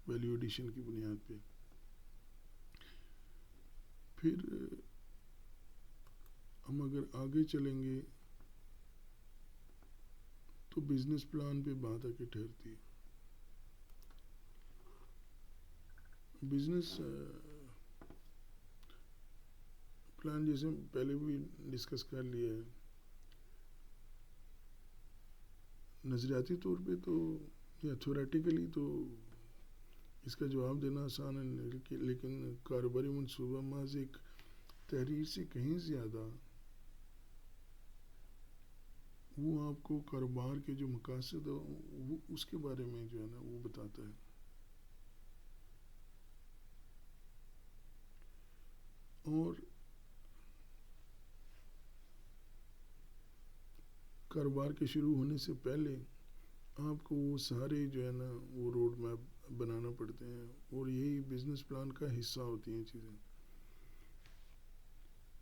ویلیو ایڈیشن کی بنیاد پہ۔ پھر ہم اگر آگے چلیں گے تو بزنس پلان پہ بات آ کے ٹھہرتی ہے۔ بزنس پلان جیسے پہلے بھی ڈسکس کر لیا ہے، نظریاتی طور پہ تو یا تھیوریٹیکلی تو اس کا جواب دینا آسان ہے، لیکن کاروباری منصوبہ محض ایک تحریر سے کہیں زیادہ وہ آپ کو کاروبار کے جو مقاصد ہو وہ اس کے بارے میں جو ہے نا وہ بتاتا ہے۔ اور کاروبار کے شروع ہونے سے پہلے آپ کو وہ سارے جو ہے نا وہ روڈ میپ بنانا پڑتے ہیں، اور یہی بزنس پلان کا حصہ ہوتی ہیں چیزیں.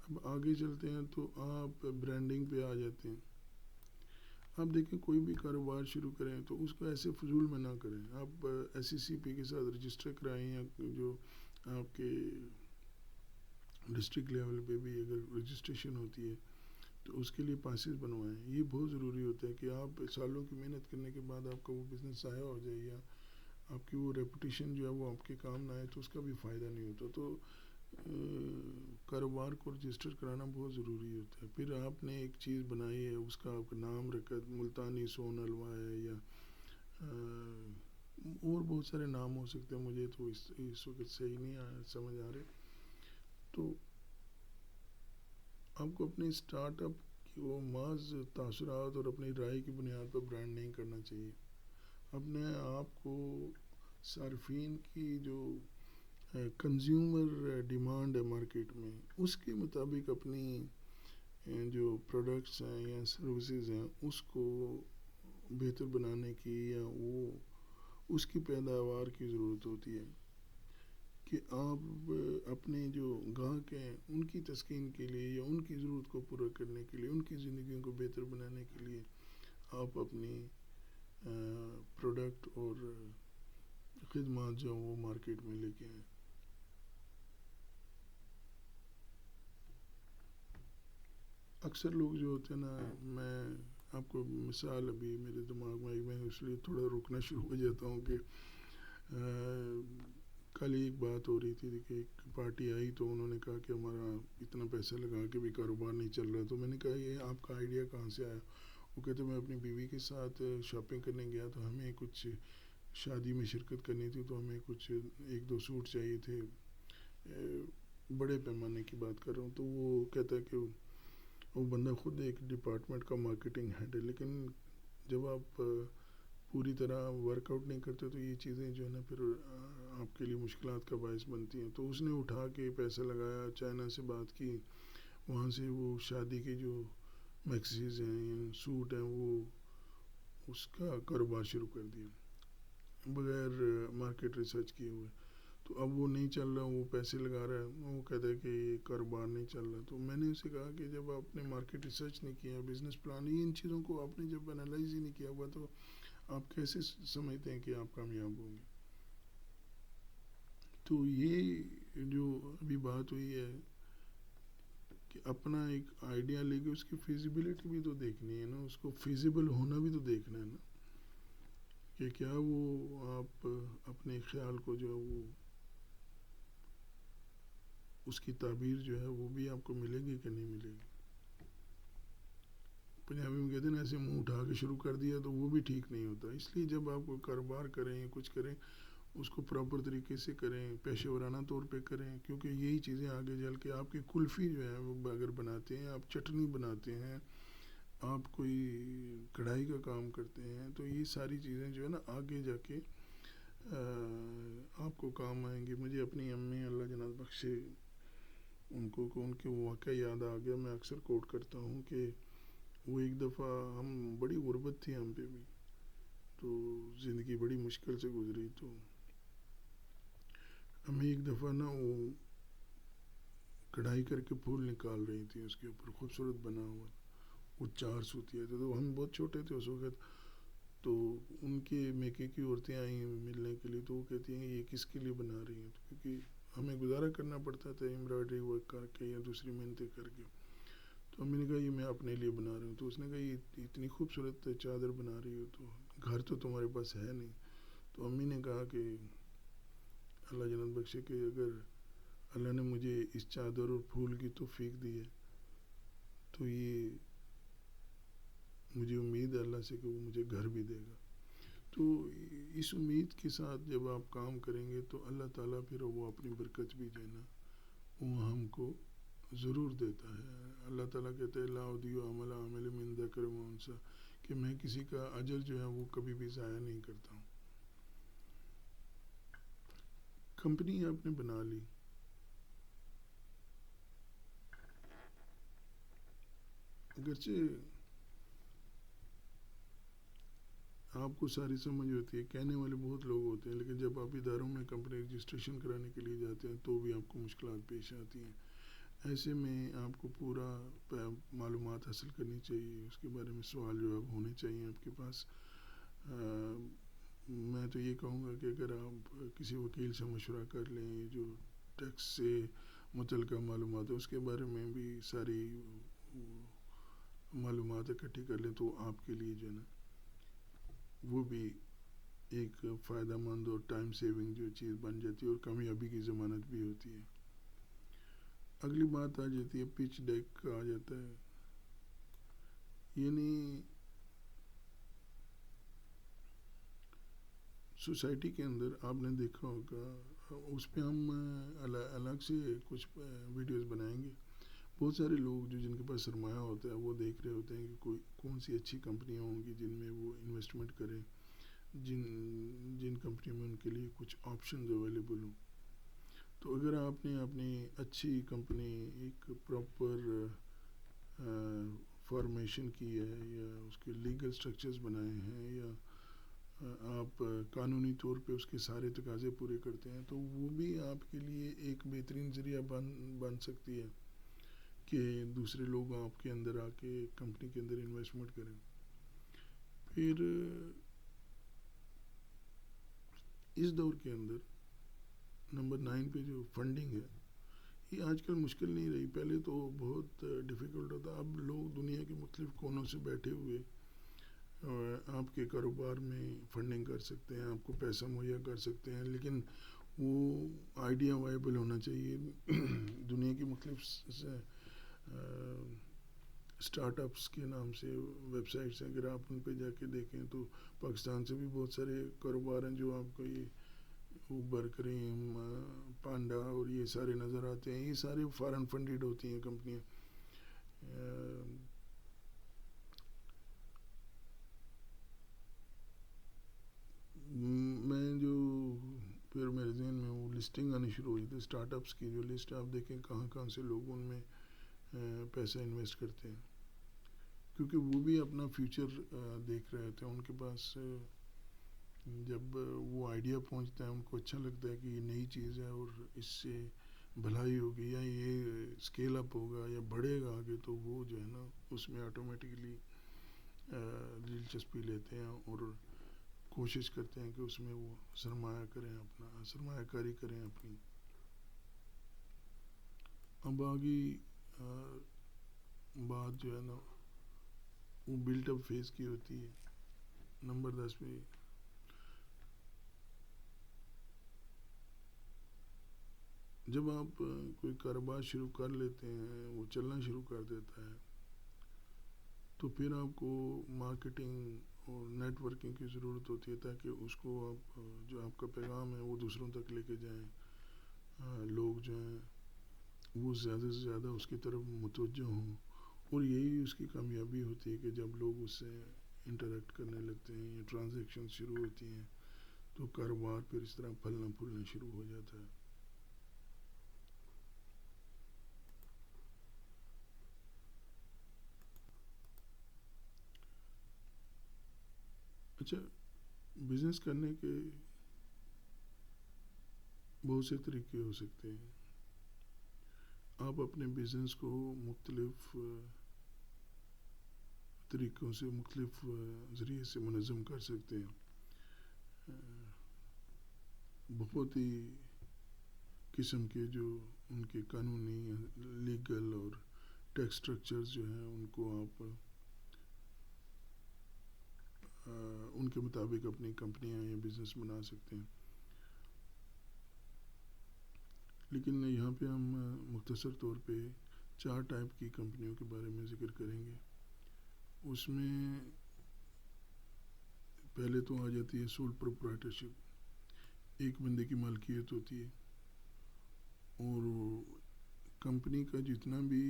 اب آگے چلتے ہیں تو آپ برانڈنگ پہ آ جاتے ہیں. آپ دیکھیں کوئی بھی کاروبار شروع کریں تو اس کو ایسے فضول میں نہ کریں. آپ SCCP کے ساتھ رجسٹر کرائیں، یا جو آپ کے ڈسٹرکٹ لیول پہ بھی اگر رجسٹریشن ہوتی ہے تو اس کے لیے پاسز بنوائیں. یہ بہت ضروری ہوتا ہے کہ آپ سالوں کی محنت کرنے کے بعد آپ کا وہ بزنس ضائع ہو جائے، یا آپ کی وہ ریپوٹیشن جو ہے وہ آپ کے کام نہ آئے، تو اس کا بھی فائدہ نہیں ہوتا. تو کاروبار کو رجسٹر کرانا بہت ضروری ہوتا ہے. پھر آپ نے ایک چیز بنائی ہے، اس کا آپ کا نام رکھا، ملتانی سون حلوہ ہے، یا اور بہت سارے نام ہو سکتے ہیں، مجھے تو اس وقت صحیح نہیں سمجھ آ رہے. تو آپ کو اپنے اسٹارٹ اپ کی وہ محض تاثرات اور اپنی رائے کی بنیاد پر برانڈ نہیں کرنا چاہیے. اپنے آپ کو صارفین کی جو کنزیومر ڈیمانڈ ہے مارکیٹ میں، اس کے مطابق اپنی جو پروڈکٹس ہیں یا سروسز ہیں اس کو بہتر بنانے کی، یا وہ اس کی پیداوار کی ضرورت ہوتی ہے. کہ آپ اپنے جو گاہک ہیں ان کی تسکین کے لیے، یا ان کی ضرورت کو پورا کرنے کے لیے، ان کی زندگیوں کو بہتر بنانے کے لیے آپ اپنی پروڈکٹ اور خدمات جو وہ مارکیٹ میں لے کے آئیں. اکثر لوگ جو ہوتے ہیں نا، میں آپ کو مثال ابھی میرے دماغ میں آئی، میں اس لیے تھوڑا رکنا شروع ہو جاتا ہوں کہ کل ایک بات ہو رہی تھی کہ ایک پارٹی آئی تو انہوں نے کہا کہ ہمارا اتنا پیسہ لگا کے بھی کاروبار نہیں چل رہا. تو میں نے کہا یہ آپ کا آئیڈیا کہاں سے آیا؟ وہ کہتے میں اپنی بیوی کے ساتھ شاپنگ کرنے گیا، تو ہمیں کچھ شادی میں شرکت کرنی تھی، تو ہمیں کچھ 1-2 سوٹ چاہیے تھے. بڑے پیمانے کی بات کر رہا ہوں. تو وہ کہتا ہے کہ وہ بندہ خود ایک ڈپارٹمنٹ کا مارکیٹنگ ہیڈ ہے، لیکن جب آپ پوری طرح ورک آؤٹ نہیں کرتے تو یہ چیزیں جو ہے نا پھر آپ کے لیے مشکلات کا باعث بنتی ہیں. تو اس نے اٹھا کے پیسہ لگایا، چائنا سے بات کی، وہاں سے وہ شادی کے جو میکسیز ہیں یا سوٹ ہیں وہ اس کا کاروبار شروع کر دیا بغیر مارکیٹ ریسرچ کیے ہوئے. تو اب وہ نہیں چل رہا، وہ پیسے لگا رہا ہے، وہ کہتا ہے کہ یہ کاروبار نہیں چل رہا. تو میں نے اسے کہا کہ جب آپ نے مارکیٹ ریسرچ نہیں کیا، بزنس پلان، ان چیزوں کو آپ نے جب انالائز ہی نہیں کیا ہوا، تو آپ کیسے سمجھتے ہیں کہ آپ کامیاب ہوں گے؟ تو یہ جو ابھی بات ہوئی ہے کہ اپنا ایک آئیڈیا لے کے اس کی فیزیبلٹی بھی تو دیکھنی ہے نا، اس کو فیزیبل ہونا بھی تو دیکھنا ہے نا، کہ کیا وہ آپ اپنے خیال کو جو ہے وہ اس کی تعبیر جو ہے وہ بھی آپ کو ملے گی کہ نہیں ملے گی. پنجابی میں کہتے ہیں نا ایسے منہ اٹھا کے شروع کر دیا تو وہ بھی ٹھیک نہیں ہوتا. اس لیے جب آپ کوئی کاروبار کریں یا کچھ کریں اس کو پراپر طریقے سے کریں، پیشہ ورانہ طور پہ کریں، کیونکہ یہی چیزیں آگے چل کے آپ کی کلفی جو ہے وہ اگر بناتے ہیں، آپ چٹنی بناتے ہیں، آپ کوئی کڑھائی کا کام کرتے ہیں، تو یہ ساری چیزیں جو ہے نا آگے جا کے آپ کو کام آئیں گی. مجھے اپنی امی اللہ جنت بخشے ان کے واقعہ یاد آ گیا. میں اکثر کوٹ کرتا ہوں کہ وہ ایک دفعہ ہم بڑی غربت تھی ہم پہ بھی، تو زندگی بڑی مشکل سے گزری. تو ہمیں ایک دفعہ نا وہ کڑھائی کر کے پھول نکال رہی تھی، اس کے اوپر خوبصورت بنا ہوا وہ 4 سوتیاں تھے. تو ہم بہت چھوٹے تھے اس وقت. تو ان کے میکے کی عورتیں آئیں ملنے کے لیے، تو وہ کہتی ہیں یہ کس کے لیے بنا رہی ہیں؟ کیونکہ ہمیں گزارا کرنا پڑتا تھا ایمبرائڈری ورک کر کے یا دوسری محنتیں کر کے. تو ہم نے کہا یہ میں اپنے لیے بنا رہی ہوں. تو اس نے کہا یہ اتنی خوبصورت چادر بنا رہی ہو تو گھر تو تمہارے پاس ہے نہیں. تو امی نے کہا کہ اللہ جنت بخشے کہ اگر اللہ نے مجھے اس چادر اور پھول کی توفیق دی ہے تو یہ مجھے امید ہے اللہ سے کہ وہ مجھے گھر بھی دے گا. تو اس امید کے ساتھ جب آپ کام کریں گے تو اللہ تعالیٰ پھر وہ اپنی برکت بھی دینا وہ ہم کو ضرور دیتا ہے. اللہ تعالیٰ کہتے ہیں لا اضیع عمل عامل من ذکر و انثی، کہ میں کسی کا اجر جو ہے وہ کبھی بھی ضائع نہیں کرتا ہوں. کمپنی آپ نے بنا لی، اگرچہ آپ کو ساری سمجھ ہوتی ہے، کہنے والے بہت لوگ ہوتے ہیں، لیکن جب آپ اداروں میں کمپنی رجسٹریشن کرانے کے لیے جاتے ہیں تو بھی آپ کو مشکلات پیش آتی ہیں. ایسے میں آپ کو پورا معلومات حاصل کرنی چاہیے، اس کے بارے میں سوال جواب ہونے چاہیے آپ کے پاس. میں تو یہ کہوں گا کہ اگر آپ کسی وکیل سے مشورہ کر لیں، یہ جو ٹیکس سے متعلقہ معلومات ہے اس کے بارے میں بھی ساری معلومات اکٹھی کر لیں تو آپ کے لیے جو ہے نا وہ بھی ایک فائدہ مند اور ٹائم سیونگ جو چیز بن جاتی ہے اور کامیابی کی ضمانت بھی ہوتی ہے. اگلی بات آ جاتی ہے پچ ڈیک آ جاتا ہے. یعنی سوسائٹی کے اندر آپ نے دیکھا ہوگا، اس پہ ہم الگ سے کچھ ویڈیوز بنائیں گے. بہت سارے لوگ جو جن کے پاس سرمایہ ہوتا ہے وہ دیکھ رہے ہوتے ہیں کہ کون سی اچھی کمپنیاں ہوں گی جن میں وہ انویسٹمنٹ کریں، جن کمپنیوں میں ان کے لیے کچھ آپشنز اویلیبل ہوں. تو اگر آپ نے اپنی اچھی کمپنی ایک پراپر فارمیشن کی ہے یا اس کے لیگل سٹرکچرز بنائے ہیں یا آپ قانونی طور پہ اس کے سارے تقاضے پورے کرتے ہیں، تو وہ بھی آپ کے لیے ایک بہترین ذریعہ بن سکتی ہے کہ دوسرے لوگ آپ کے اندر آ کے کمپنی کے اندر انویسٹمنٹ کریں. پھر اس دور کے اندر نمبر 9 پہ جو فنڈنگ ہے یہ آج کل مشکل نہیں رہی. پہلے تو بہت ڈیفیکلٹ ہوتا. اب لوگ دنیا کے مختلف کونوں سے بیٹھے ہوئے آپ کے کاروبار میں فنڈنگ کر سکتے ہیں، آپ کو پیسہ مہیا کر سکتے ہیں، لیکن وہ آئیڈیا وائبل ہونا چاہیے. دنیا کی مختلف اسٹارٹ اپس کے نام سے ویب سائٹس ہیں، اگر آپ ان پہ جا کے دیکھیں تو پاکستان سے بھی بہت سارے کاروبار ہیں جو آپ کو یہ اوبر، کریم، پانڈا اور یہ سارے نظر آتے ہیں. یہ سارے فارن فنڈیڈ ہوتی ہیں کمپنیاں. میں جو پھر میرے ذہن میں وہ لسٹنگ آنی شروع ہوئی تھی اسٹارٹ اپس کی. جو لسٹ آپ دیکھیں کہاں کہاں سے لوگ ان میں پیسہ انویسٹ کرتے ہیں، کیونکہ وہ بھی اپنا فیوچر دیکھ رہے ہوتے ہیں. ان کے پاس جب وہ آئیڈیا پہنچتا ہے ان کو اچھا لگتا ہے کہ یہ نئی چیز ہے اور اس سے بھلائی ہوگی یا یہ اسکیل اپ ہوگا یا بڑھے گا آگے، تو وہ جو ہے نا اس میں آٹومیٹکلی دلچسپی لیتے ہیں اور کوشش کرتے ہیں کہ اس میں وہ سرمایہ کریں، اپنا سرمایہ کاری کریں اپنی. اب آگے بات جو ہے نا وہ بلٹ اپ فیز کی ہوتی ہے. نمبر 10 پہ جب آپ کوئی کاروبار شروع کر لیتے ہیں، وہ چلنا شروع کر دیتا ہے، تو پھر آپ کو مارکیٹنگ اور نیٹ ورکنگ کی ضرورت ہوتی ہے تاکہ اس کو آپ جو آپ کا پیغام ہے وہ دوسروں تک لے کے جائیں. لوگ جو ہیں وہ زیادہ سے زیادہ اس کی طرف متوجہ ہوں، اور یہی اس کی کامیابی ہوتی ہے کہ جب لوگ اس سے انٹریکٹ کرنے لگتے ہیں یا ٹرانزیکشن شروع ہوتی ہیں تو کاروبار پھر اس طرح پھلنا پھولنا شروع ہو جاتا ہے. اچھا، بزنس کرنے کے بہت سے طریقے ہو سکتے ہیں. آپ اپنے بزنس کو مختلف طریقوں سے، مختلف ذریعے سے منظم کر سکتے ہیں. بہت ہی قسم کے جو ان کے قانونی، لیگل اور ٹیکس سٹرکچرز جو ہیں ان کو آپ ان کے مطابق اپنی کمپنیاں یا بزنس بنا سکتے ہیں. لیکن یہاں پہ ہم مختصر طور پہ 4 ٹائپ کی کمپنیوں کے بارے میں ذکر کریں گے. اس میں پہلے تو آ جاتی ہے سول پروپرائٹرشپ. ایک بندے کی مالکیت ہوتی ہے اور کمپنی کا جتنا بھی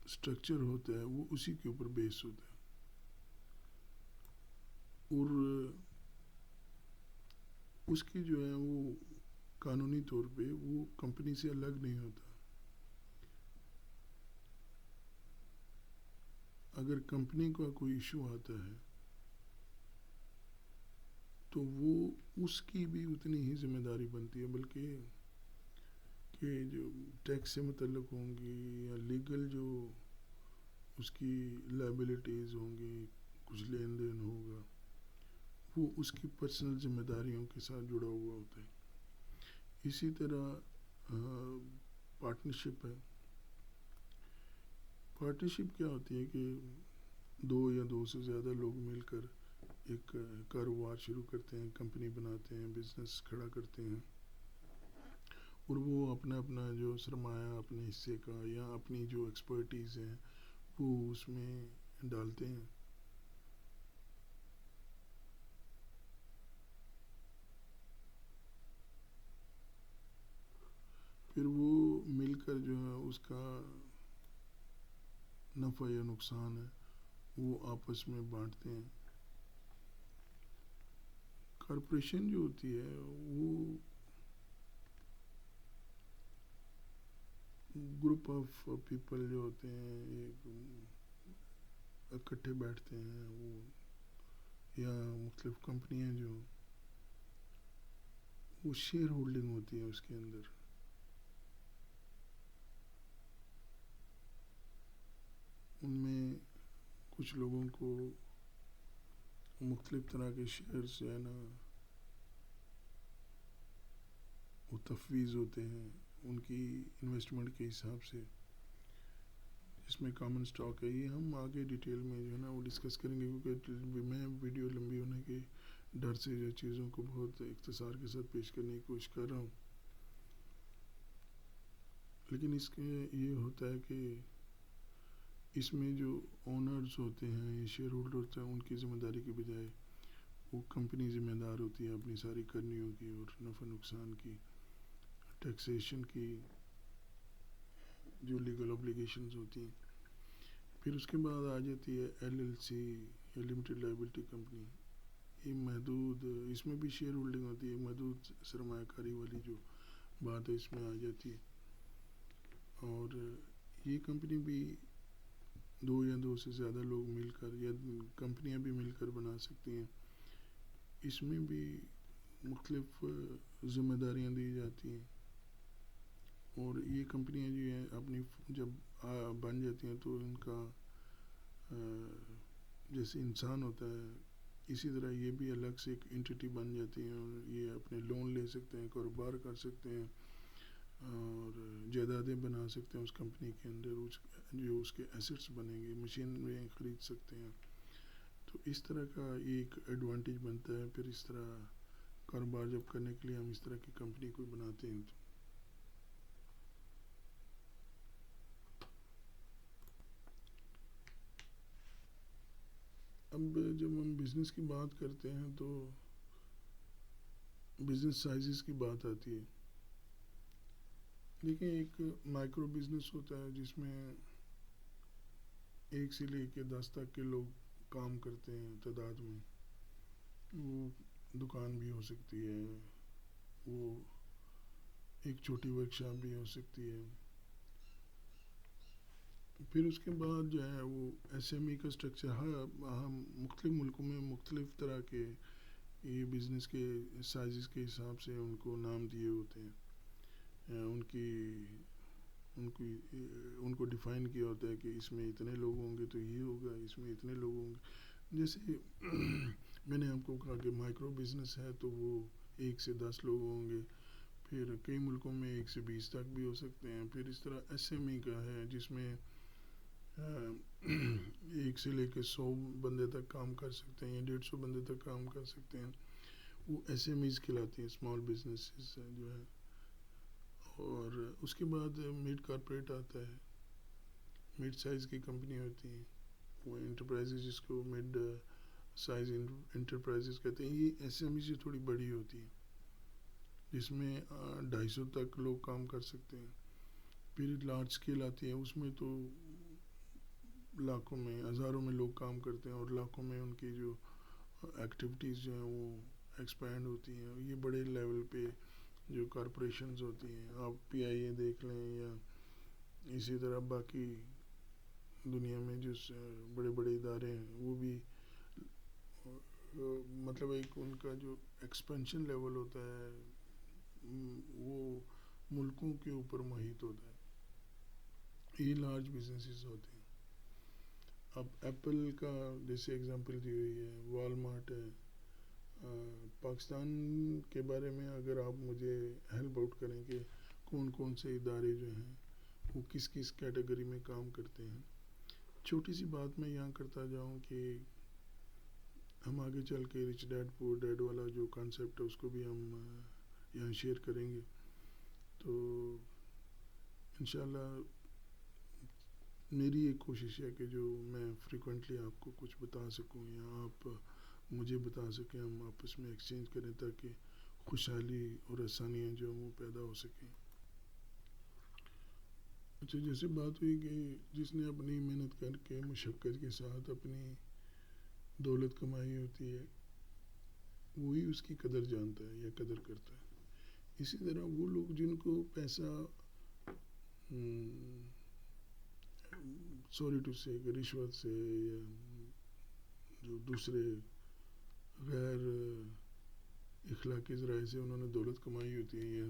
سٹرکچر ہوتا ہے وہ اسی کے اوپر بیس ہوتا ہے، اور اس کی جو ہے وہ قانونی طور پہ وہ کمپنی سے الگ نہیں ہوتا. اگر کمپنی کا کوئی ایشو آتا ہے تو وہ اس کی بھی اتنی ہی ذمہ داری بنتی ہے، بلکہ کہ جو ٹیکس سے متعلق ہوں گی یا لیگل جو اس کی لائبلٹیز ہوں گی، کچھ لین دین ہوگا، وہ اس کی پرسنل ذمہ داریوں کے ساتھ جڑا ہوا ہوتا ہے. اسی طرح پارٹنرشپ ہے. پارٹنرشپ کیا ہوتی ہے کہ دو یا دو سے زیادہ لوگ مل کر ایک کاروبار شروع کرتے ہیں، کمپنی بناتے ہیں، بزنس کھڑا کرتے ہیں، اور وہ اپنا اپنا جو سرمایہ اپنے حصے کا یا اپنی جو ایکسپرٹیز ہیں وہ اس میں ڈالتے ہیں. پھر وہ مل کر جو ہے اس کا نفع یا نقصان ہے وہ آپس میں بانٹتے ہیں. کارپوریشن جو ہوتی ہے وہ گروپ آف پیپل جو ہوتے ہیں اکٹھے بیٹھتے ہیں، وہ یا مختلف کمپنیاں جو وہ شیئر ہولڈنگ ہوتی ہے اس کے اندر. ان میں کچھ لوگوں کو مختلف طرح کے شیئرز جو ہے نا وہ تفویض ہوتے ہیں ان کی انویسٹمنٹ کے حساب سے، جس میں کامن سٹاک ہے. یہ ہم آگے ڈیٹیل میں جو ہے نا وہ ڈسکس کریں گے، کیونکہ میں ویڈیو لمبی ہونے کے ڈر سے جو چیزوں کو بہت اختصار کے ساتھ پیش کرنے کی کوشش کر رہا ہوں. لیکن اس کے یہ ہوتا ہے کہ اس میں جو اونرز ہوتے ہیں یا شیئر ہولڈر ہوتے ہیں ان کی ذمہ داری کی بجائے وہ کمپنی ذمہ دار ہوتی ہے اپنی ساری کرنیوں کی اور نفع نقصان کی، ٹیکسیشن کی، جو لیگل اوبلیگیشنز ہوتی ہیں. پھر اس کے بعد آ جاتی ہے LLC یا لمیٹڈ لائبلٹی کمپنی. یہ محدود، اس میں بھی شیئر ہولڈنگ ہوتی ہے، محدود سرمایہ کاری والی جو بات ہے اس میں آ جاتی ہے. اور یہ کمپنی بھی دو یا دو سے زیادہ لوگ مل کر یا کمپنیاں بھی مل کر بنا سکتی ہیں. اس میں بھی مختلف ذمہ داریاں دی جاتی ہیں. اور یہ کمپنیاں جو ہیں اپنی جب بن جاتی ہیں تو ان کا جیسے انسان ہوتا ہے اسی طرح یہ بھی الگ سے ایک انٹیٹی بن جاتی ہیں، اور یہ اپنے لون لے سکتے ہیں، کاروبار کر سکتے ہیں، اور جائیدادیں بنا سکتے ہیں اس کمپنی کے اندر، جو اس کے ایسٹس بنیں گے، مشینیں خرید سکتے ہیں. تو اس طرح کا ایک ایڈوانٹیج بنتا ہے. پھر اس طرح کاروبار جب کرنے کے لیے ہم اس طرح کی کمپنی کو بناتے ہیں. اب جب ہم بزنس کی بات کرتے ہیں تو بزنس سائزز کی بات آتی ہے. دیکھیں ایک مائکرو بزنس ہوتا ہے جس میں 1 سے لے کے 10 تک کے لوگ کام کرتے ہیں تعداد میں. وہ دکان بھی ہو سکتی ہے، وہ ایک چھوٹی ورک شاپ بھی ہو سکتی ہے. پھر اس کے بعد جو ہے وہ SME کا اسٹرکچر، ہم مختلف ملکوں میں مختلف طرح کے یہ بزنس کے سائزز کے حساب سے ان کو نام دیے ہوتے ہیں. ان کو ڈیفائن کیا ہوتا ہے کہ اس میں اتنے لوگ ہوں گے تو یہ ہوگا، اس میں اتنے لوگ ہوں گے. جیسے میں نے آپ کو کہا کہ مائکرو بزنس ہے تو وہ 1 سے 10 لوگ ہوں گے. پھر کئی ملکوں میں 1 سے 20 تک بھی ہو سکتے ہیں. پھر اس طرح SME کا ہے جس میں 1 سے لے کے 100 بندے تک کام کر سکتے ہیں یا 150 بندے تک کام کر سکتے ہیں. وہ SMEs کہلاتی ہیں، اسمال بزنسز جو ہے. اور اس کے بعد مڈ کارپوریٹ آتا ہے، مڈ سائز کی کمپنی ہوتی ہیں، وہ انٹرپرائزز جس کو مڈ سائز انٹرپرائزز کہتے ہیں. یہ SME سے تھوڑی بڑی ہوتی ہیں جس میں 250 تک لوگ کام کر سکتے ہیں. پھر لارج اسکیل آتی ہے، اس میں تو لاکھوں میں، ہزاروں میں لوگ کام کرتے ہیں اور لاکھوں میں ان کی جو ایکٹیویٹیز جو ہیں وہ ایکسپینڈ ہوتی ہیں. یہ بڑے لیول پہ جو کارپوریشنز ہوتی ہیں، آپ PIA دیکھ لیں یا اسی طرح باقی دنیا میں جو بڑے بڑے ادارے ہیں وہ بھی مطلب ایک ان کا جو ایکسپینشن لیول ہوتا ہے وہ ملکوں کے اوپر محیط ہوتا ہے، یہ لارج بزنسز ہوتے ہیں. اب ایپل کا جیسے اگزامپل دی ہوئی ہے، والمارٹ ہے. پاکستان کے بارے میں اگر آپ مجھے ہیلپ آؤٹ کریں کہ کون کون سے ادارے جو ہیں وہ کس کس کیٹیگری میں کام کرتے ہیں. چھوٹی سی بات میں یہاں کرتا جاؤں کہ ہم آگے چل کے رچ ڈیڈ پور ڈیڈ والا جو کانسیپٹ ہے اس کو بھی ہم یہاں شیئر کریں گے. تو انشاءاللہ میری ایک کوشش ہے کہ جو میں فریکوینٹلی آپ کو کچھ بتا سکوں یا آپ مجھے بتا سکیں، ہم آپس میں ایکسچینج کریں تاکہ خوشحالی اور آسانیاں جو ہیں وہ پیدا ہو سکیں. اچھا، جیسے بات ہوئی کہ جس نے اپنی محنت کر کے مشقت کے ساتھ اپنی دولت کمائی ہوتی ہے وہی اس کی قدر جانتا ہے یا قدر کرتا ہے. اسی طرح وہ لوگ جن کو پیسہ سوری ٹو سے رشوت سے یا جو دوسرے غیر اخلاقی ذرائع سے انہوں نے دولت کمائی ہوتی ہے یا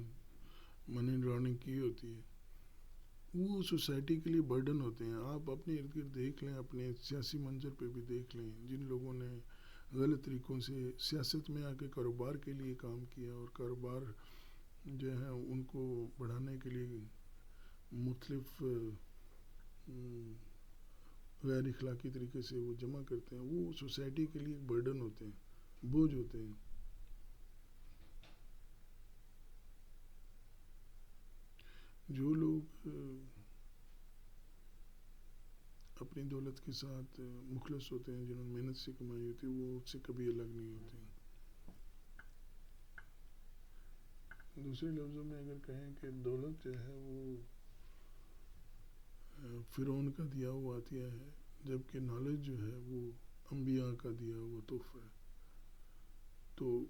منی لانڈرنگ کی ہوتی ہے، وہ سوسائٹی کے لیے برڈن ہوتے ہیں. آپ اپنے ارد گرد دیکھ لیں، اپنے سیاسی منظر پہ بھی دیکھ لیں، جن لوگوں نے غلط طریقوں سے سیاست میں آ کے کاروبار کے لیے کام کیا اور کاروبار جو ہے ان کو بڑھانے کے لیے مختلف غیر اخلاقی طریقے سے وہ جمع کرتے ہیں، وہ سوسائٹی کے لیے برڈن ہوتے ہیں، بوجھ ہوتے ہیں. جو لوگ اپنی دولت کے ساتھ مخلص ہوتے ہیں، جنہوں نے محنت سے کمائی ہوتی ہے، وہ اس سے کبھی الگ نہیں ہوتے ہیں. دوسرے لفظوں میں اگر کہیں کہ دولت جو ہے وہ فرعون کا دیا ہوا عطیہ ہے، جبکہ نالج جو ہے وہ انبیاء کا دیا ہوا تحفہ ہے. تو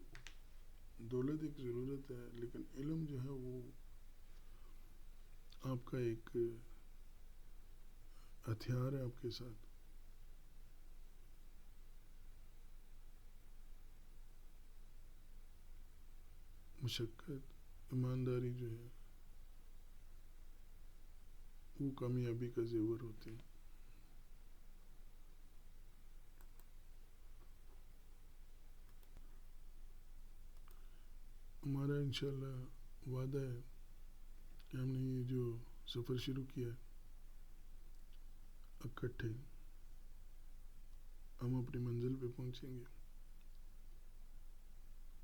دولت ایک ضرورت ہے، لیکن علم جو ہے وہ آپ کا ایک ہتھیار ہے آپ کے ساتھ. مشقت، ایمانداری جو ہے وہ کامیابی کا زیور ہوتے ہیں. ہمارا انشاءاللہ وعدہ ہے کہ ہم نے یہ جو سفر شروع کیا ہے اکٹھے ہم اپنی منزل پہ پہنچیں گے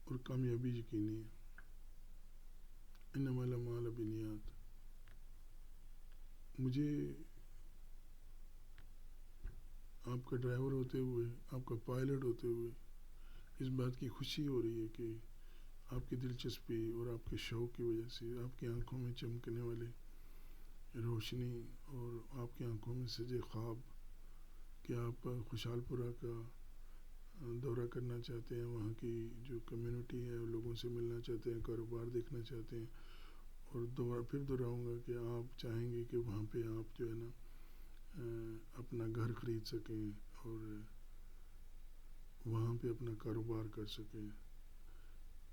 اور کامیابی یقینی ہے. انما الاعمال بالنیات. مجھے آپ کا ڈرائیور ہوتے ہوئے، آپ کا پائلٹ ہوتے ہوئے اس بات کی خوشی ہو رہی ہے کہ آپ کی دلچسپی اور آپ کے شوق کی وجہ سے آپ کی آنکھوں میں چمکنے والی روشنی اور آپ کی آنکھوں میں سجے خواب کہ آپ خوشحال پورہ کا دورہ کرنا چاہتے ہیں، وہاں کی جو کمیونٹی ہے لوگوں سے ملنا چاہتے ہیں، کاروبار دیکھنا چاہتے ہیں. اور پھر دہراؤں گا کہ آپ چاہیں گے کہ وہاں پہ آپ جو ہے نا اپنا گھر خرید سکیں اور وہاں پہ اپنا کاروبار کر سکیں.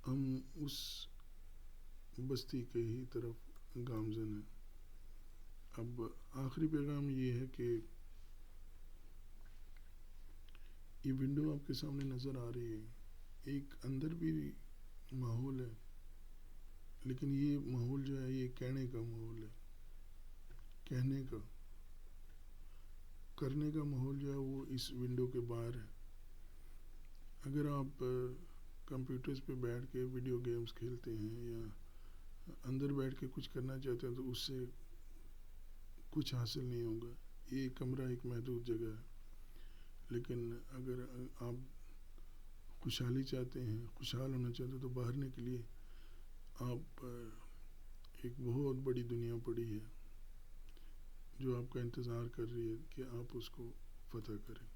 ہم اس بستی کے ہی طرف گامزن ہیں. اب آخری پیغام یہ ہے کہ یہ ونڈو آپ کے سامنے نظر آ رہی ہے، ایک اندر بھی ماحول ہے، لیکن یہ ماحول جو ہے یہ کہنے کا ماحول ہے، کہنے کا. کرنے کا ماحول جو ہے وہ اس ونڈو کے باہر ہے. اگر آپ کمپیوٹرز پہ بیٹھ کے ویڈیو گیمز کھیلتے ہیں یا اندر بیٹھ کے کچھ کرنا چاہتے ہیں تو اس سے کچھ حاصل نہیں ہوگا. یہ کمرہ ایک محدود جگہ ہے، لیکن اگر آپ خوشحالی چاہتے ہیں، خوشحال ہونا چاہتے ہیں تو باہر نکلیے. آپ ایک بہت بڑی دنیا پڑی ہے جو آپ کا انتظار کر رہی ہے کہ آپ اس کو فتح کریں.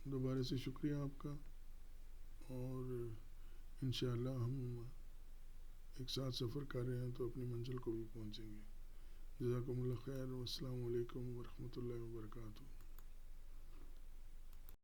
دوبارہ سے شکریہ آپ کا، اور انشاءاللہ ہم ایک ساتھ سفر کر رہے ہیں تو اپنی منزل کو بھی پہنچیں گے. جزاکم اللہ خیر، والسلام علیکم ورحمۃ اللہ وبرکاتہ.